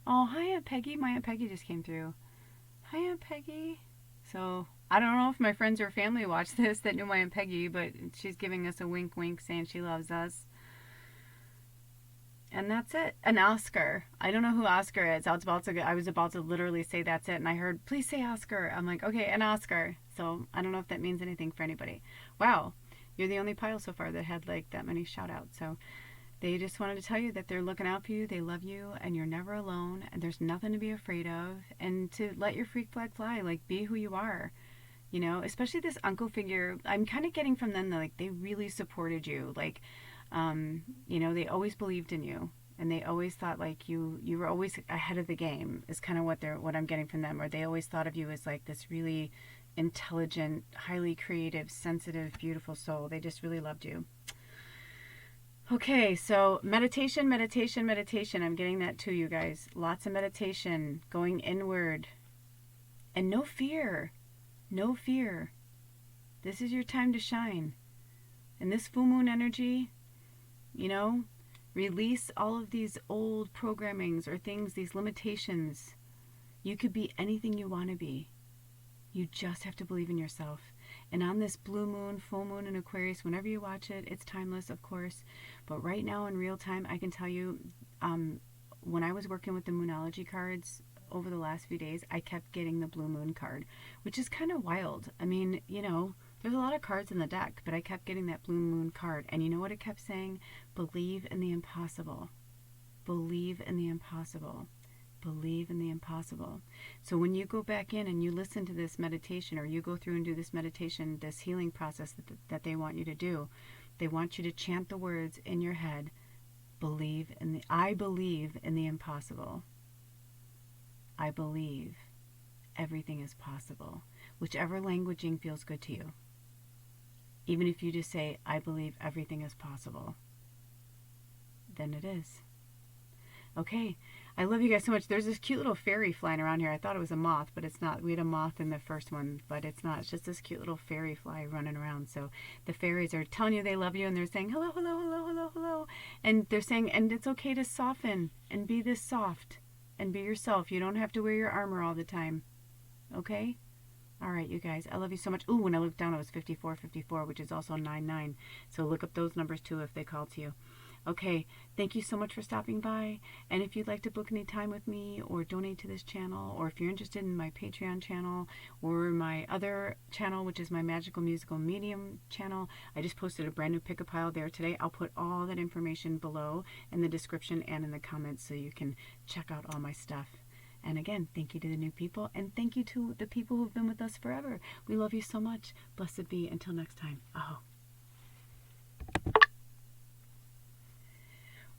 [SPEAKER 1] Oh, hi Aunt Peggy. My Aunt Peggy just came through. Hi Aunt Peggy. So I don't know if my friends or family watch this that knew my Aunt Peggy, but she's giving us a wink wink saying she loves us. And that's it. An Oscar. I don't know who Oscar is. I was about to literally say that's it, and I heard, please say Oscar. I'm like, okay, an Oscar. So I don't know if that means anything for anybody. Wow, you're the only pile so far that had like that many shout outs. So they just wanted to tell you that they're looking out for you, they love you, and you're never alone, and there's nothing to be afraid of, and to let your freak flag fly, like be who you are. You know, especially this uncle figure, I'm kind of getting from them that like they really supported you. Like, you know, they always believed in you, and they always thought like you were always ahead of the game, is kind of what I'm getting from them. Or they always thought of you as like this really intelligent, highly creative, sensitive, beautiful soul. They just really loved you. Okay, so meditation. I'm getting that too, you guys. Lots of meditation, going inward. And no fear. No fear. This is your time to shine. And this full moon energy, you know, release all of these old programmings or things, these limitations. You could be anything you want to be. You just have to believe in yourself. And on this blue moon, full moon in Aquarius, whenever you watch it, it's timeless, of course. But right now in real time, I can tell you, when I was working with the Moonology cards over the last few days, I kept getting the blue moon card, which is kind of wild. I mean, you know, there's a lot of cards in the deck, but I kept getting that blue moon card. And you know what it kept saying? Believe in the impossible. Believe in the impossible. Believe in the impossible. So when you go back in and you listen to this meditation, or you go through and do this meditation, this healing process that they want you to do, they want you to chant the words in your head, I believe in the impossible. I believe everything is possible. Whichever languaging feels good to you. Even if you just say, I believe everything is possible, then it is. Okay. I love you guys so much. There's this cute little fairy flying around here. I thought it was a moth, but it's not. We had a moth in the first one, but it's not. It's just this cute little fairy fly running around. So the fairies are telling you they love you, and they're saying hello, hello, hello, hello, hello. And they're saying, and it's okay to soften and be this soft and be yourself. You don't have to wear your armor all the time. Okay? All right, you guys. I love you so much. Ooh, when I looked down, it was 5454, which is also 99. So look up those numbers too if they call to you. Okay, thank you so much for stopping by. And if you'd like to book any time with me or donate to this channel, or if you're interested in my Patreon channel or my other channel, which is my Magical Musical Medium channel, I just posted a brand new pick-a-pile there today. I'll put all that information below in the description and in the comments so you can check out all my stuff. And again, thank you to the new people, and thank you to the people who've been with us forever. We love you so much. Blessed be. Until next time. Oh.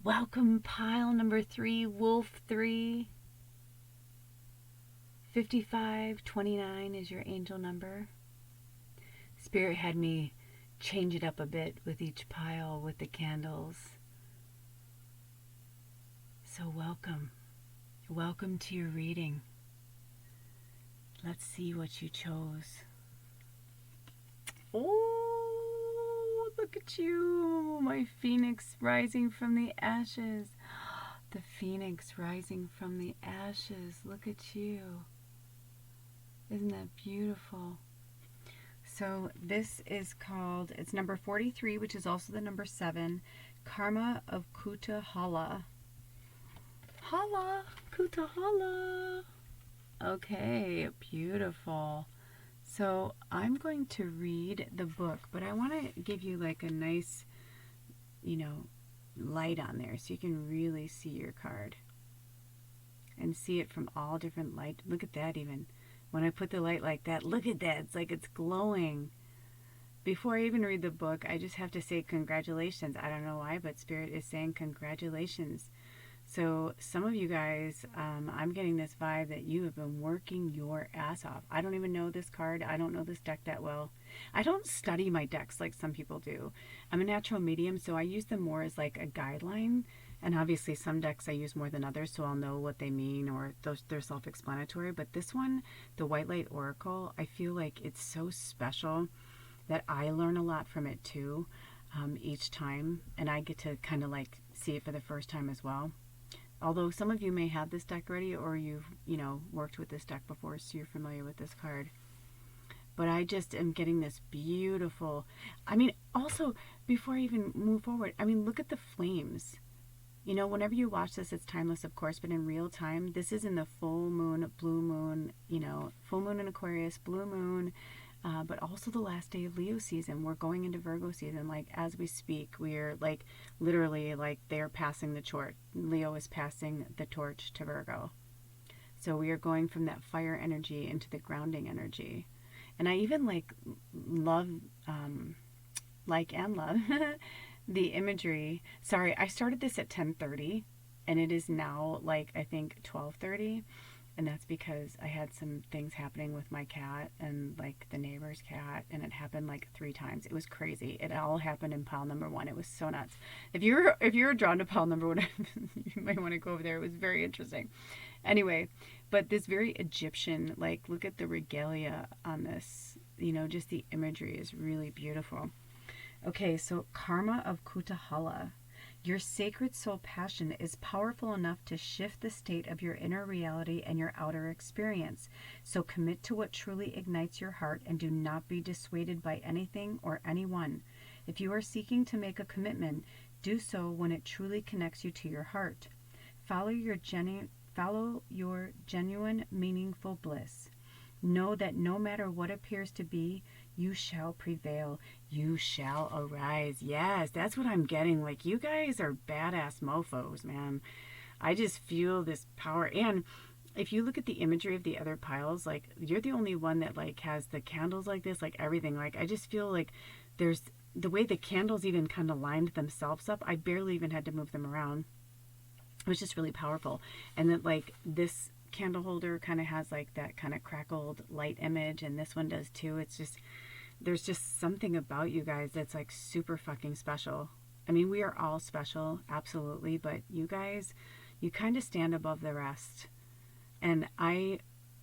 [SPEAKER 1] Welcome, pile number 3, Wolf 3. 5529 is your angel number. Spirit had me change it up a bit with each pile with the candles. So welcome. Welcome to your reading. Let's see what you chose. Oh, look at you, my phoenix rising from the ashes. The phoenix rising from the ashes. Look at you. Isn't that beautiful? So this is called, it's number 43, which is also the number 7, Karma of Kuta Hala. Hala, Kuta Hala. Okay, beautiful. So I'm going to read the book, but I want to give you like a nice, light on there so you can really see your card and see it from all different light. Look at that even. When I put the light like that, look at that. It's like it's glowing. Before I even read the book, I just have to say congratulations. I don't know why, but Spirit is saying congratulations. So some of you guys, I'm getting this vibe that you have been working your ass off. I don't even know this card. I don't know this deck that well. I don't study my decks like some people do. I'm a natural medium, so I use them more as like a guideline. And obviously some decks I use more than others, so I'll know what they mean or they're self-explanatory. But this one, the White Light Oracle, I feel like it's so special that I learn a lot from it too, each time. And I get to kind of like see it for the first time as well. Although some of you may have this deck already, or you've, worked with this deck before, so you're familiar with this card. But I just am getting this beautiful, also, before I even move forward, look at the flames. Whenever you watch this, it's timeless, of course, but in real time, this is in the full moon, blue moon, full moon in Aquarius, blue moon, but also the last day of Leo season. We're going into Virgo season. Like, as we speak, we're like, literally, like, they're passing the torch. Leo is passing the torch to Virgo. So we are going from that fire energy into the grounding energy. And I even, love the imagery. Sorry, I started this at 10:30, and it is now, I think 12:30. And that's because I had some things happening with my cat and the neighbor's cat, and it happened 3 times. It was crazy. It all happened in pile number 1. It was so nuts. If you're drawn to pile number 1, you might want to go over there. It was very interesting. Anyway, but this very Egyptian, look at the regalia on this. Just the imagery is really beautiful. Okay, so Karma of Kuta Hala. Your sacred soul passion is powerful enough to shift the state of your inner reality and your outer experience. So commit to what truly ignites your heart and do not be dissuaded by anything or anyone. If you are seeking to make a commitment, do so when it truly connects you to your heart. Follow your genuine, meaningful bliss. Know that no matter what appears to be, you shall prevail. You shall arise. Yes, that's what I'm getting. You guys are badass mofos, man. I just feel this power. And if you look at the imagery of the other piles, you're the only one that has the candles like this, everything. I just feel there's the way the candles even kind of lined themselves up. I barely even had to move them around. It was just really powerful. And then this candle holder kind of has that kind of crackled light image, and this one does too. It's just, there's just something about you guys that's super fucking special. We are all special, absolutely, but you guys, you kind of stand above the rest. And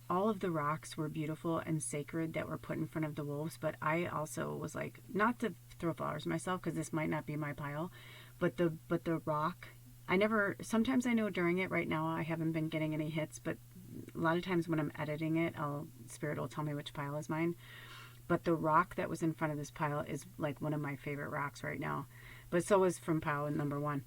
[SPEAKER 1] all of the rocks were beautiful and sacred that were put in front of the wolves, but I also was like, not to throw flowers myself because this might not be my pile, but the rock, sometimes I know during it, right now I haven't been getting any hits, but a lot of times when I'm editing it, Spirit will tell me which pile is mine. But the rock that was in front of this pile is like one of my favorite rocks right now. But so was from pile number 1.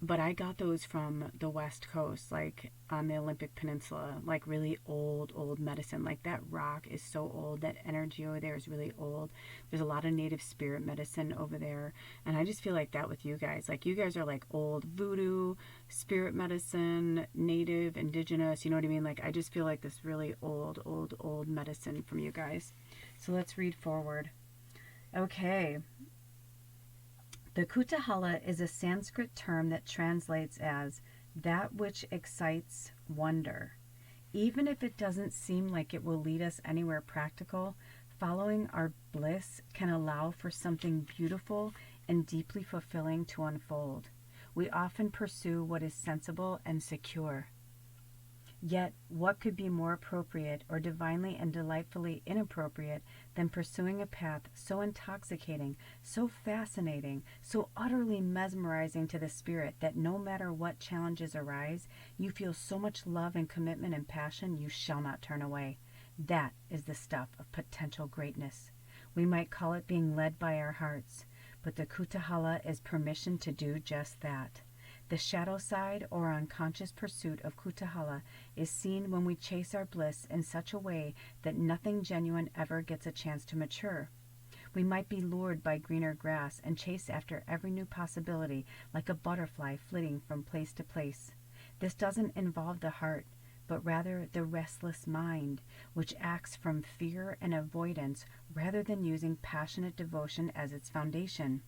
[SPEAKER 1] But I got those from the West Coast, like on the Olympic Peninsula, like really old medicine. Like that rock is so old. That energy over there is really old. There's a lot of native spirit medicine over there. And I just feel like that with you guys. Like you guys are like old voodoo, spirit medicine, native, indigenous. You know what I mean? Like I just feel like this really old medicine from you guys. So let's read forward. Okay. The Kutuhala is a Sanskrit term that translates as that which excites wonder. Even if it doesn't seem like it will lead us anywhere practical, following our bliss can allow for something beautiful and deeply fulfilling to unfold. We often pursue what is sensible and secure. Yet, what could be more appropriate or divinely and delightfully inappropriate than pursuing a path so intoxicating, so fascinating, so utterly mesmerizing to the spirit that no matter what challenges arise, you feel so much love and commitment and passion you shall not turn away. That is the stuff of potential greatness. We might call it being led by our hearts, but the Kutuhala is permission to do just that. The shadow side or unconscious pursuit of Kutuhala is seen when we chase our bliss in such a way that nothing genuine ever gets a chance to mature. We might be lured by greener grass and chase after every new possibility like a butterfly flitting from place to place. This doesn't involve the heart, but rather the restless mind, which acts from fear and avoidance rather than using passionate devotion as its foundation.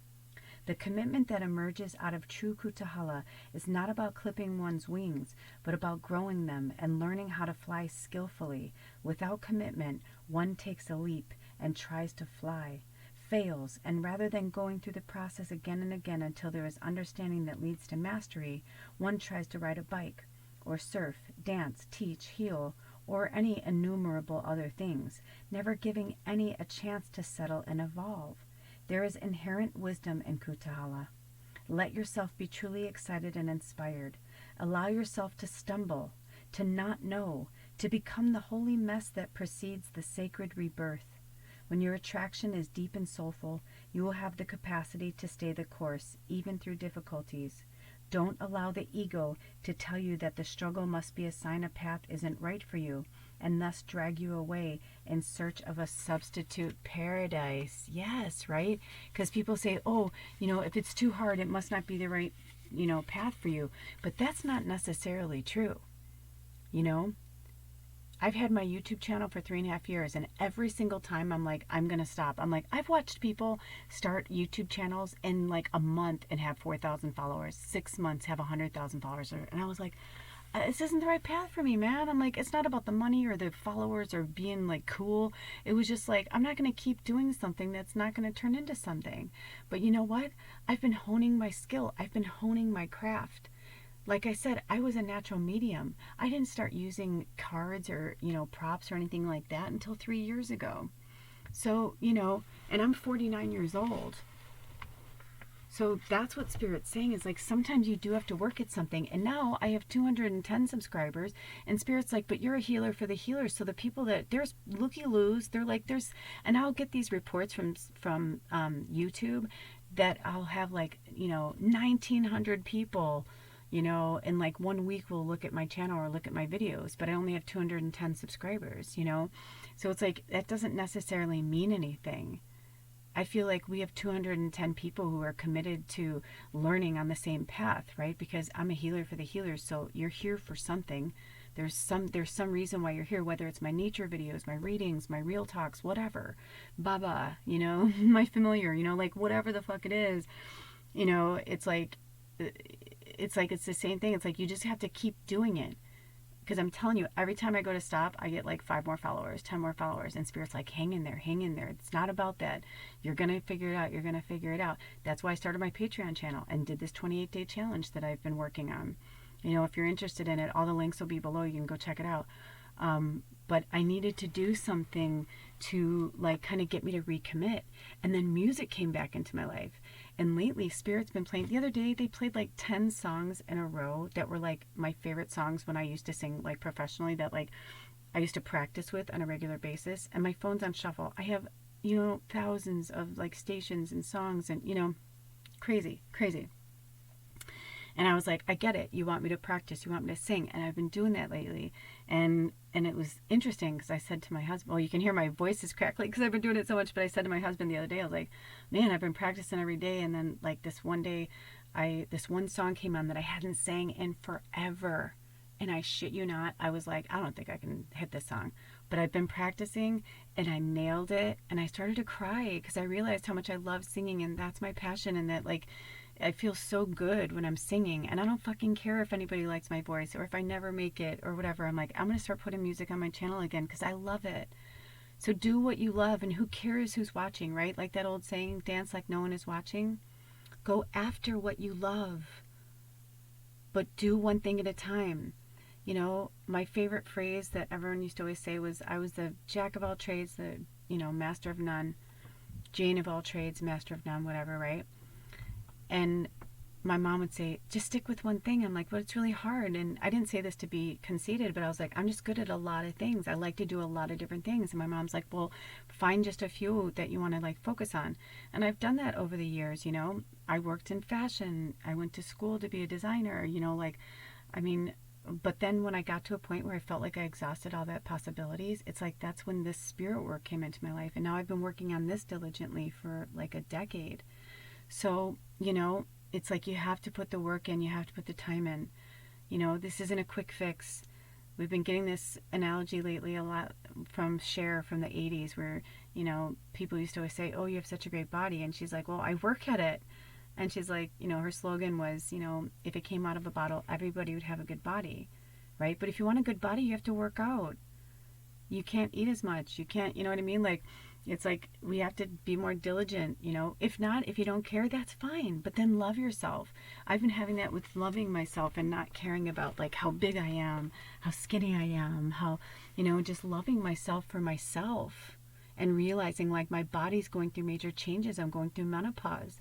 [SPEAKER 1] The commitment that emerges out of true Kutuhala is not about clipping one's wings, but about growing them and learning how to fly skillfully. Without commitment, one takes a leap and tries to fly, fails, and rather than going through the process again and again until there is understanding that leads to mastery, one tries to ride a bike, or surf, dance, teach, heal, or any innumerable other things, never giving any a chance to settle and evolve. There is inherent wisdom in Kutuhala. Let yourself be truly excited and inspired. Allow yourself to stumble, to not know, to become the holy mess that precedes the sacred rebirth. When your attraction is deep and soulful, you will have the capacity to stay the course, even through difficulties. Don't allow the ego to tell you that the struggle must be a sign a path isn't right for you, and thus drag you away in search of a substitute paradise. Yes, right? Because people say, oh, if it's too hard, it must not be the right, path for you. But that's not necessarily true. I've had my YouTube channel for 3.5 years, and every single time I'm like, I'm going to stop. I'm like, I've watched people start YouTube channels in like a month and have 4,000 followers, 6 months have 100,000 followers. And I was like, this isn't the right path for me, man. I'm like, it's not about the money or the followers or being like cool. It was just like, I'm not going to keep doing something that's not going to turn into something. But you know what? I've been honing my skill. I've been honing my craft. Like I said, I was a natural medium. I didn't start using cards or, props or anything like that until 3 years ago. So, and I'm 49 years old. So that's what Spirit's saying is like, sometimes you do have to work at something. And now I have 210 subscribers, and Spirit's like, but you're a healer for the healers. So the people that, there's looky-loos, they're like, and I'll get these reports from YouTube that I'll have like, 1,900 people, in like 1 week will look at my channel or look at my videos, but I only have 210 subscribers, So it's like, that doesn't necessarily mean anything. I feel like we have 210 people who are committed to learning on the same path, right? Because I'm a healer for the healers, so you're here for something. There's some reason why you're here, whether it's my nature videos, my readings, my real talks, whatever. Baba, my familiar, like whatever the fuck it is, it's the same thing. It's like you just have to keep doing it. because I'm telling you, every time I go to stop, I get like 5 more followers, 10 more followers, and Spirit's like, hang in there, hang in there. It's not about that. You're going to figure it out. You're going to figure it out. That's why I started my Patreon channel and did this 28-day challenge that I've been working on. You know, if you're interested in it, all the links will be below. You can go check it out. But I needed to do something to like kind of get me to recommit. And then music came back into my life. And lately, Spirit's been playing. The other day, they played like 10 songs in a row that were like my favorite songs when I used to sing like professionally, that like I used to practice with on a regular basis. And my phone's on shuffle. I have, you know, thousands of like stations and songs and, you know, crazy, crazy. And I was like, I get it. You want me to practice. You want me to sing. And I've been doing that lately. And it was interesting because I said to my husband, well, you can hear my voice is crackly because I've been doing it so much. But I said to my husband the other day, I was like, man, I've been practicing every day. And then like this one day, this one song came on that I hadn't sang in forever. And I shit you not, I was like, I don't think I can hit this song. But I've been practicing and I nailed it. And I started to cry because I realized how much I love singing. And that's my passion. And that like, I feel so good when I'm singing, and I don't fucking care if anybody likes my voice or if I never make it or whatever. I'm like, I'm going to start putting music on my channel again because I love it. So do what you love, and who cares who's watching, right? Like that old saying, dance like no one is watching. Go after what you love, but do one thing at a time. You know, my favorite phrase that everyone used to always say was, I was the jack of all trades, the, you know, master of none, Jane of all trades, master of none, whatever, right? And my mom would say, just stick with one thing. I'm like, but it's really hard. And I didn't say this to be conceited, but I was like, I'm just good at a lot of things. I like to do a lot of different things. And my mom's like, well, find just a few that you want to like focus on. And I've done that over the years, you know. I worked in fashion. I went to school to be a designer, you know, like, I mean, but then when I got to a point where I felt like I exhausted all that possibilities, it's like that's when this spirit work came into my life. And now I've been working on this diligently for like a decade. So, you know, it's like you have to put the work in, you have to put the time in. You know, this isn't a quick fix. We've been getting this analogy lately a lot from Cher from the 80s where, you know, people used to always say, oh, you have such a great body. And she's like, well, I work at it. And she's like, you know, her slogan was, you know, if it came out of a bottle, everybody would have a good body, right? But if you want a good body, you have to work out. You can't eat as much. You can't, you know what I mean? Like, it's like we have to be more diligent, you know. If not, if you don't care, that's fine. But then love yourself. I've been having that with loving myself and not caring about like how big I am, how skinny I am, how, you know, just loving myself for myself and realizing like my body's going through major changes. I'm going through menopause.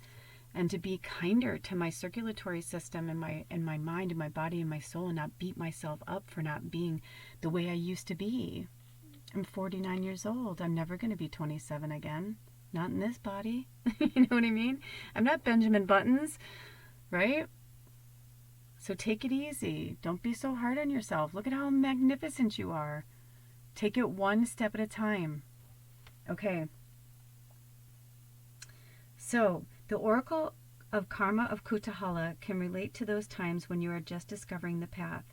[SPEAKER 1] And to be kinder to my circulatory system and my mind and my body and my soul and not beat myself up for not being the way I used to be. I'm 49 years old. I'm never going to be 27 again. Not in this body. You know what I mean? I'm not Benjamin Buttons, right? So take it easy. Don't be so hard on yourself. Look at how magnificent you are. Take it one step at a time. Okay. So the Oracle of Karma of Kutahala can relate to those times when you are just discovering the path,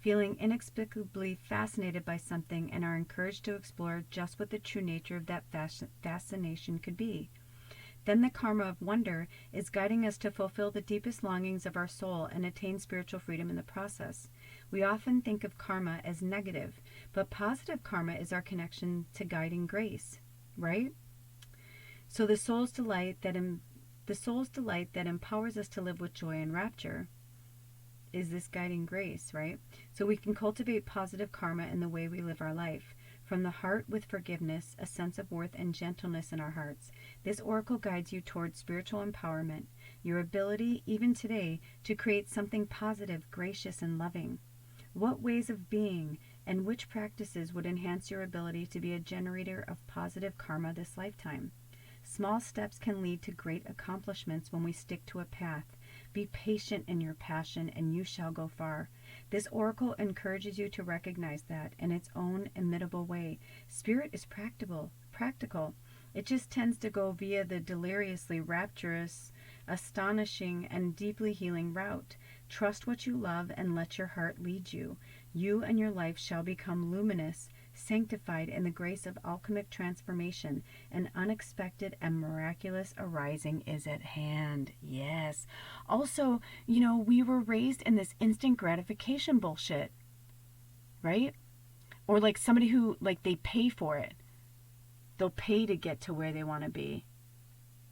[SPEAKER 1] feeling inexplicably fascinated by something and are encouraged to explore just what the true nature of that fascination could be. Then the karma of wonder is guiding us to fulfill the deepest longings of our soul and attain spiritual freedom in the process. We often think of karma as negative, but positive karma is our connection to guiding grace, right? So the soul's delight that empowers us to live with joy and rapture is this guiding grace, right? So we can cultivate positive karma in the way we live our life. From the heart with forgiveness, a sense of worth and gentleness in our hearts. This oracle guides you towards spiritual empowerment, your ability, even today, to create something positive, gracious, and loving. What ways of being and which practices would enhance your ability to be a generator of positive karma this lifetime? Small steps can lead to great accomplishments when we stick to a path. Be patient in your passion, and you shall go far. This oracle encourages you to recognize that in its own imitable way. Spirit is practical. It just tends to go via the deliriously rapturous, astonishing, and deeply healing route. Trust what you love and let your heart lead you. You and your life shall become luminous, sanctified in the grace of alchemic transformation. An unexpected and miraculous arising is at hand. Yes. Also, you know, we were raised in this instant gratification bullshit. right? Or like somebody who, like, they pay for it. They'll pay to get to where they want to be,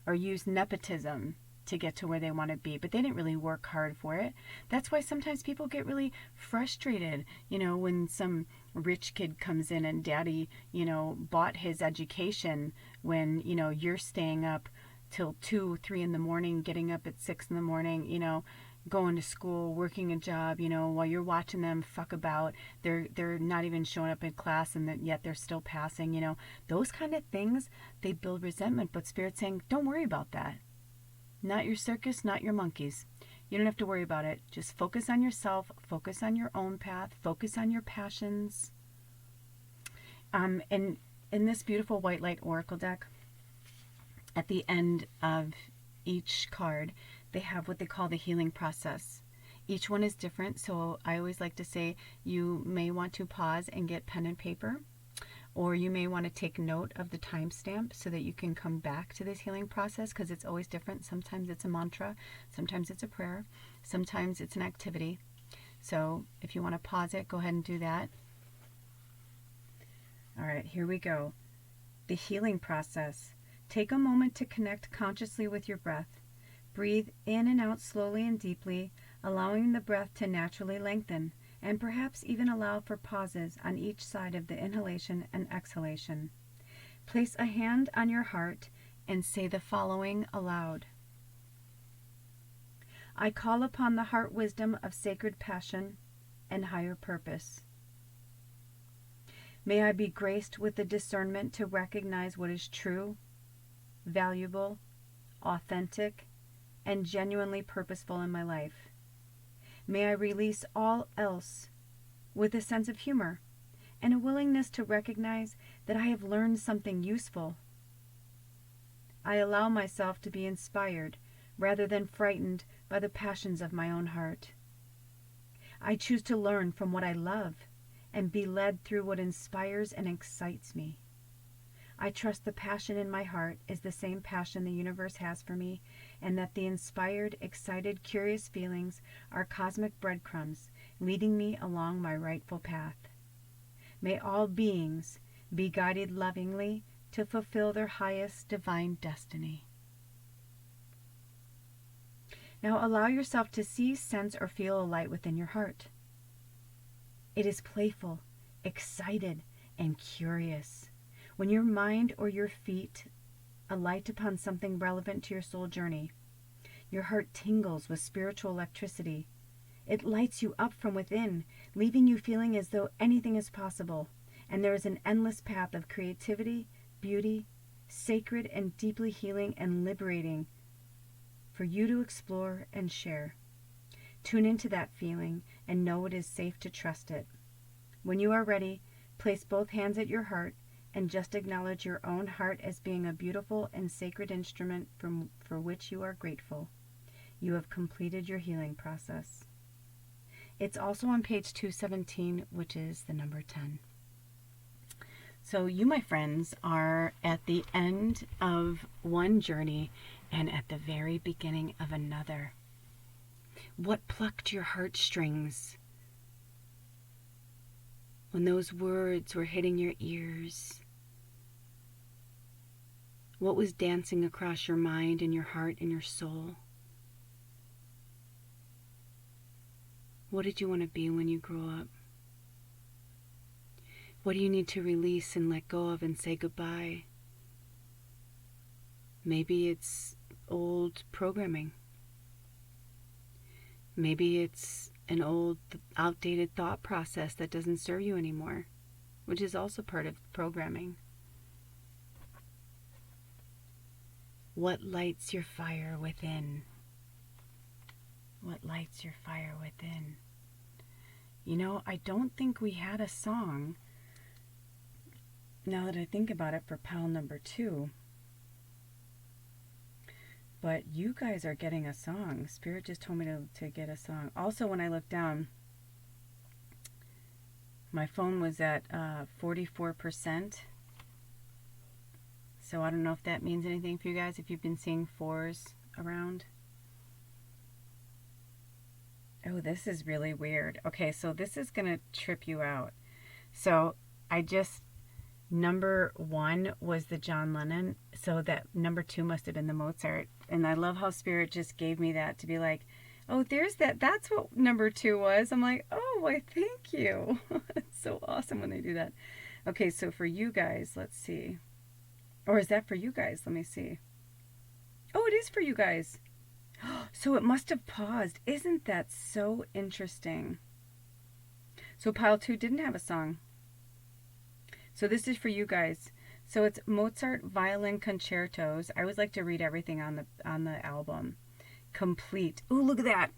[SPEAKER 1] or use nepotism to get to where they want to be, but they didn't really work hard for it. That's why sometimes people get really frustrated, when some rich kid comes in and daddy, bought his education, when, you're staying up till 2, 3 in the morning, getting up at 6 in the morning, going to school, working a job, while you're watching them fuck about. They're not even showing up in class, and yet they're still passing. Those kind of things, they build resentment. But Spirit's saying, don't worry about that. Not your circus, not your monkeys. You don't have to worry about it. Just focus on yourself, focus on your own path, focus on your passions. And in this beautiful white light oracle deck, at the end of each card, they have what they call the healing process. Each one is different, so I always like to say you may want to pause and get pen and paper, or you may want to take note of the timestamp so that you can come back to this healing process, because it's always different. Sometimes it's a mantra, sometimes it's a prayer, sometimes it's an activity. So if you want to pause it, go ahead and do that. All right, here we go. The healing process. Take a moment to connect consciously with your breath. Breathe in and out slowly and deeply, allowing the breath to naturally lengthen, and perhaps even allow for pauses on each side of the inhalation and exhalation. Place a hand on your heart and say the following aloud. I call upon the heart wisdom of sacred passion and higher purpose. May I be graced with the discernment to recognize what is true, valuable, authentic, and genuinely purposeful in my life. May I release all else with a sense of humor and a willingness to recognize that I have learned something useful. I allow myself to be inspired rather than frightened by the passions of my own heart. I choose to learn from what I love and be led through what inspires and excites me. I trust the passion in my heart is the same passion the universe has for me, and that the inspired, excited, curious feelings are cosmic breadcrumbs leading me along my rightful path. May all beings be guided lovingly to fulfill their highest divine destiny. Now allow yourself to see, sense, or feel a light within your heart. It is playful, excited, and curious. When your mind or your feet alight upon something relevant to your soul journey, your heart tingles with spiritual electricity. It lights you up from within, leaving you feeling as though anything is possible, and there is an endless path of creativity, beauty, sacred and deeply healing and liberating for you to explore and share. Tune into that feeling and know it is safe to trust it. When you are ready, place both hands at your heart and just acknowledge your own heart as being a beautiful and sacred instrument for which you are grateful. You have completed your healing process. It's also on page 217, which is the number 10. So you, my friends, are at the end of one journey and at the very beginning of another. What plucked your heartstrings when those words were hitting your ears? What was dancing across your mind and your heart and your soul? What did you want to be when you grow up? What do you need to release and let go of and say goodbye? Maybe it's old programming. Maybe it's an old, outdated thought process that doesn't serve you anymore, which is also part of programming. What lights your fire within? What lights your fire within? You know, I don't think we had a song, now that I think about it, for pile number 2. But you guys are getting a song. Spirit just told me to get a song. Also, when I looked down, my phone was at 44%. So I don't know if that means anything for you guys, if you've been seeing 4s around. Oh, this is really weird. Okay, so this is going to trip you out. So I just, number 1 was the John Lennon, so that number 2 must have been the Mozart. And I love how Spirit just gave me that to be like, oh, there's that. That's what number 2 was. I'm like, oh, why, thank you. It's so awesome when they do that. Okay, so for you guys, let's see. Or is that for you guys? Let me see. Oh, it is for you guys. So it must have paused. Isn't that so interesting? So pile 2 didn't have a song. So this is for you guys. So it's Mozart Violin Concertos. I always like to read everything on the album. Complete. Ooh, look at that.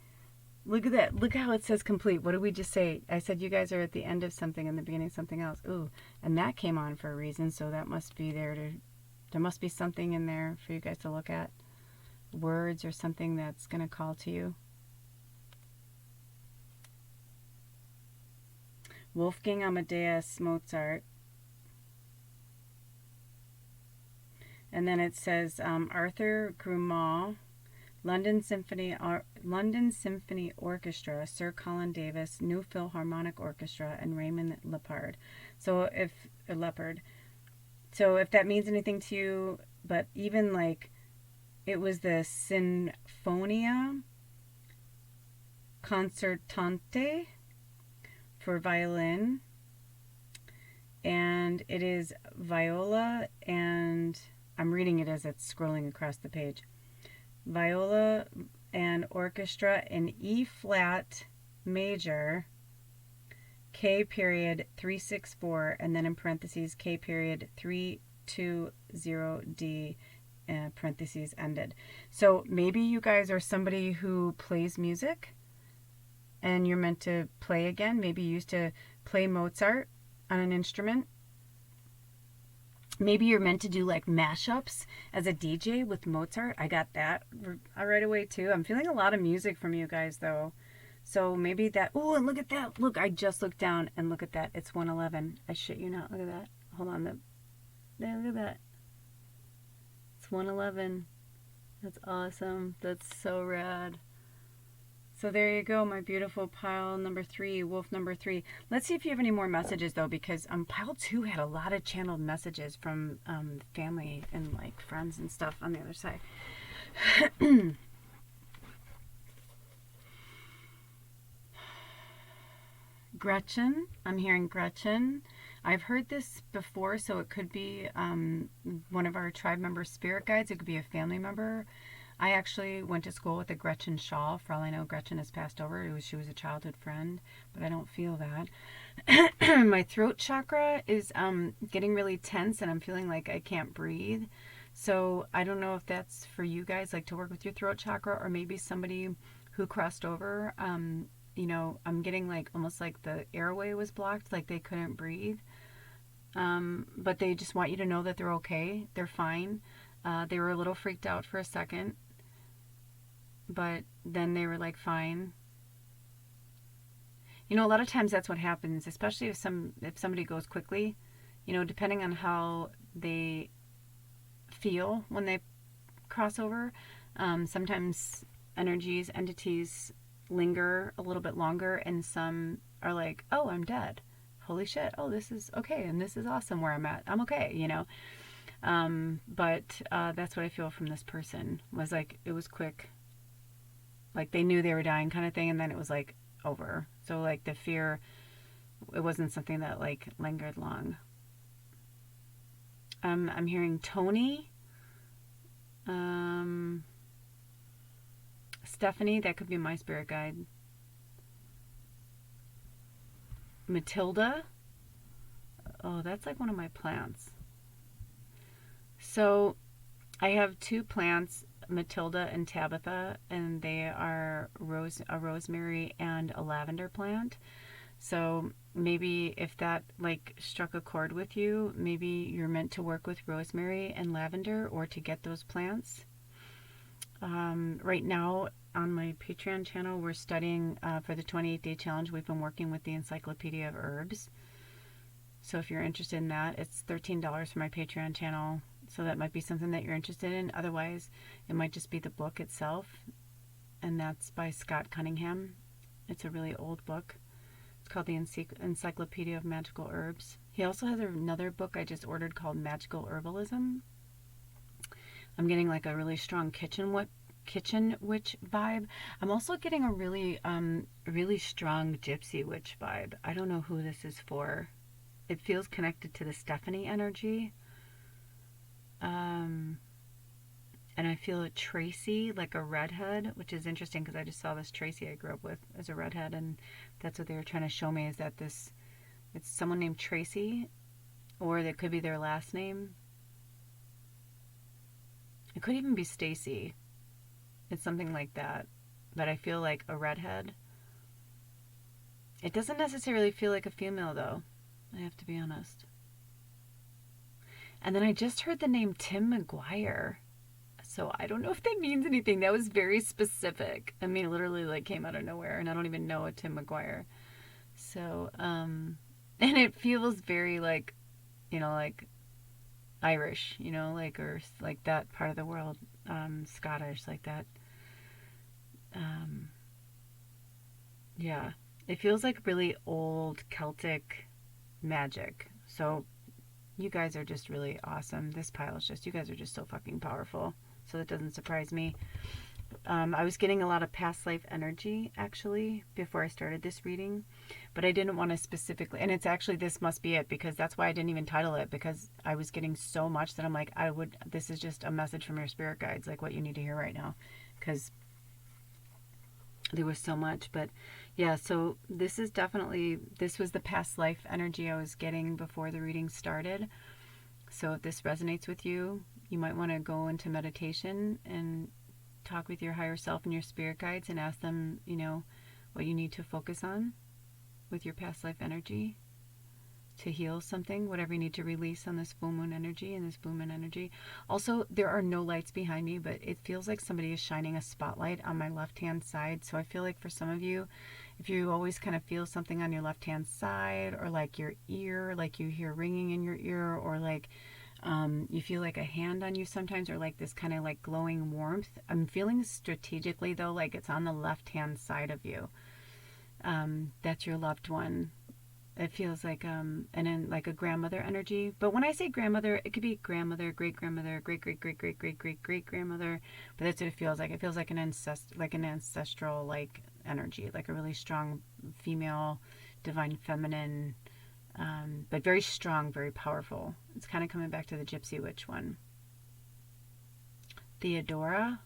[SPEAKER 1] Look at that. Look how it says complete. What did we just say? I said you guys are at the end of something and the beginning of something else. Ooh, and that came on for a reason, so that must be there must be something in there for you guys to look at. Words or something that's going to call to you. Wolfgang Amadeus Mozart. And then it says Arthur Grumaud, London Symphony Orchestra, Sir Colin Davis, New Philharmonic Orchestra, and Raymond Leppard. So if that means anything to you, but even like it was the Sinfonia Concertante for violin, and it is viola, and I'm reading it as it's scrolling across the page. Viola and orchestra in E flat major, K period 364, and then in parentheses K period 320D, parentheses ended. So maybe you guys are somebody who plays music and you're meant to play again. Maybe you used to play Mozart on an instrument. Maybe you're meant to do like mashups as a DJ with Mozart. I got that right away too. I'm feeling a lot of music from you guys though. So maybe that. Oh, and look at that. Look, I just looked down and look at that. It's 111. I shit you not. Look at that. Hold on. There, look at that. It's 111. That's awesome. That's so rad. So there you go, my beautiful pile number 3, wolf number 3. Let's see if you have any more messages though, because pile 2 had a lot of channeled messages from family and like friends and stuff on the other side. Gretchen, I'm hearing Gretchen. I've heard this before, so it could be one of our tribe member spirit guides. It could be a family member. I actually went to school with a Gretchen Shaw. For all I know, Gretchen has passed over. She was a childhood friend, but I don't feel that. My throat chakra is getting really tense, and I'm feeling like I can't breathe. So I don't know if that's for you guys, like to work with your throat chakra, or maybe somebody who crossed over. You know, I'm getting like almost like the airway was blocked, like they couldn't breathe. But they just want you to know that they're okay. They're fine. They were a little freaked out for a second, but then they were like fine. You know, a lot of times that's what happens, especially if somebody goes quickly, you know, depending on how they feel when they cross over. Sometimes entities linger a little bit longer, and some are like, oh, I'm dead. Holy shit. Oh, this is okay. And this is awesome where I'm at. I'm okay, you know. But that's what I feel from this person, was like, it was quick. Like they knew they were dying kind of thing, and then it was like over. So like the fear, it wasn't something that like lingered long. I'm hearing Tony. Stephanie, that could be my spirit guide. Matilda. Oh, that's like one of my plants. So I have 2 plants, Matilda and Tabitha, and they are a rosemary and a lavender plant. So maybe if that like struck a chord with you, maybe you're meant to work with rosemary and lavender, or to get those plants. Right now on my Patreon channel, we're studying for the 28-day challenge. We've been working with the Encyclopedia of Herbs. So if you're interested in that, it's $13 for my Patreon channel. So that might be something that you're interested in. Otherwise, it might just be the book itself. And that's by Scott Cunningham. It's a really old book. It's called the Encyclopedia of Magical Herbs. He also has another book I just ordered called Magical Herbalism. I'm getting like a really strong kitchen witch vibe. I'm also getting a really strong gypsy witch vibe. I don't know who this is for. It feels connected to the Stephanie energy. And I feel a Tracy, like a redhead, which is interesting because I just saw this Tracy I grew up with as a redhead, and that's what they were trying to show me, is that it's someone named Tracy, or that could be their last name. It could even be Stacy. It's something like that. But I feel like a redhead. It doesn't necessarily feel like a female, though. I have to be honest. And then I just heard the name Tim McGuire. So I don't know if that means anything. That was very specific. I mean, it literally like came out of nowhere, and I don't even know a Tim McGuire. So, and it feels very like, like Irish, like, or like that part of the world, Scottish, like that. Yeah, it feels like really old Celtic magic. So you guys are just really awesome. This pile is just, you guys are just so fucking powerful. So that doesn't surprise me. I was getting a lot of past life energy, actually, before I started this reading. But I didn't want to specifically, and it's actually, this must be it, because that's why I didn't even title it, because I was getting so much that I'm like, this is just a message from your spirit guides, like what you need to hear right now. Because there was so much. But yeah, so this was the past life energy I was getting before the reading started. So if this resonates with you, you might want to go into meditation and talk with your higher self and your spirit guides and ask them, what you need to focus on with your past life energy to heal something, whatever you need to release on this full moon energy and this blue moon energy. Also, there are no lights behind me, but it feels like somebody is shining a spotlight on my left-hand side. So I feel like for some of you, if you always kind of feel something on your left-hand side, or like your ear, like you hear ringing in your ear, or like you feel like a hand on you sometimes, or like this kind of like glowing warmth. I'm feeling strategically though, like it's on the left-hand side of you. That's your loved one. It feels like, and then like a grandmother energy. But when I say grandmother, it could be grandmother, great-grandmother, great-great-great-great-great-great-grandmother. But that's what it feels like. It feels like an ancestral like energy, like a really strong female, divine feminine, but very strong, very powerful. It's kind of coming back to the Gypsy Witch one. Theodora.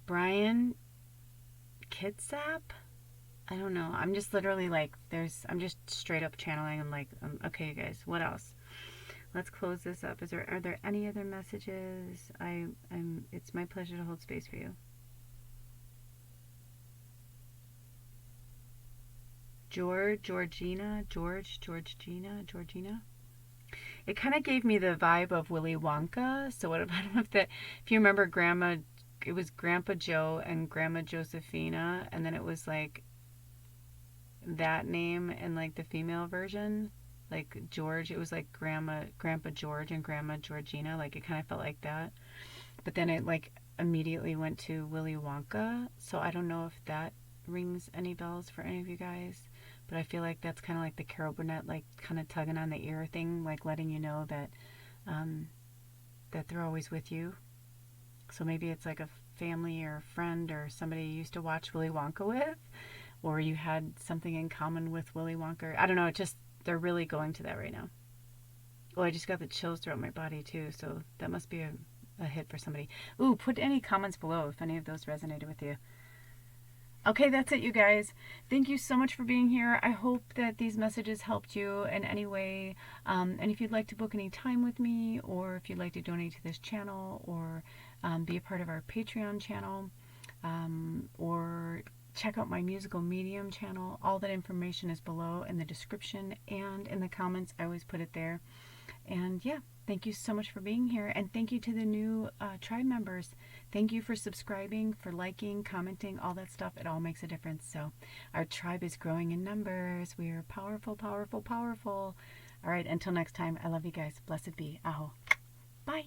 [SPEAKER 1] Brian Kitsap? I don't know. I'm just literally like, I'm just straight up channeling. I'm like, okay, you guys, what else? Let's close this up. Are there any other messages? It's my pleasure to hold space for you. Georgina. It kind of gave me the vibe of Willy Wonka. So what about if you remember Grandma, it was Grandpa Joe and Grandma Josephina, and then it was like that name and like the female version, like George. It was like Grandpa George and Grandma Georgina. Like it kind of felt like that. But then it like immediately went to Willy Wonka. So I don't know if that rings any bells for any of you guys. But I feel like that's kind of like the Carol Burnett, like kind of tugging on the ear thing, like letting you know that that they're always with you. So maybe it's like a family or a friend or somebody you used to watch Willy Wonka with, or you had something in common with Willy Wonka. I don't know, they're really going to that right now. Oh, I just got the chills throughout my body too, so that must be a hit for somebody. Ooh, put any comments below if any of those resonated with you. Okay, that's it, you guys. Thank you so much for being here. I hope that these messages helped you in any way. And if you'd like to book any time with me, or if you'd like to donate to this channel, or be a part of our Patreon channel, or check out my musical medium channel, all that information is below in the description and in the comments. I always put it there. And yeah, thank you so much for being here. And thank you to the new tribe members. Thank you for subscribing, for liking, commenting, all that stuff. It all makes a difference. So our tribe is growing in numbers. We are powerful, powerful, powerful. All right, until next time, I love you guys. Blessed be. Aho. Bye.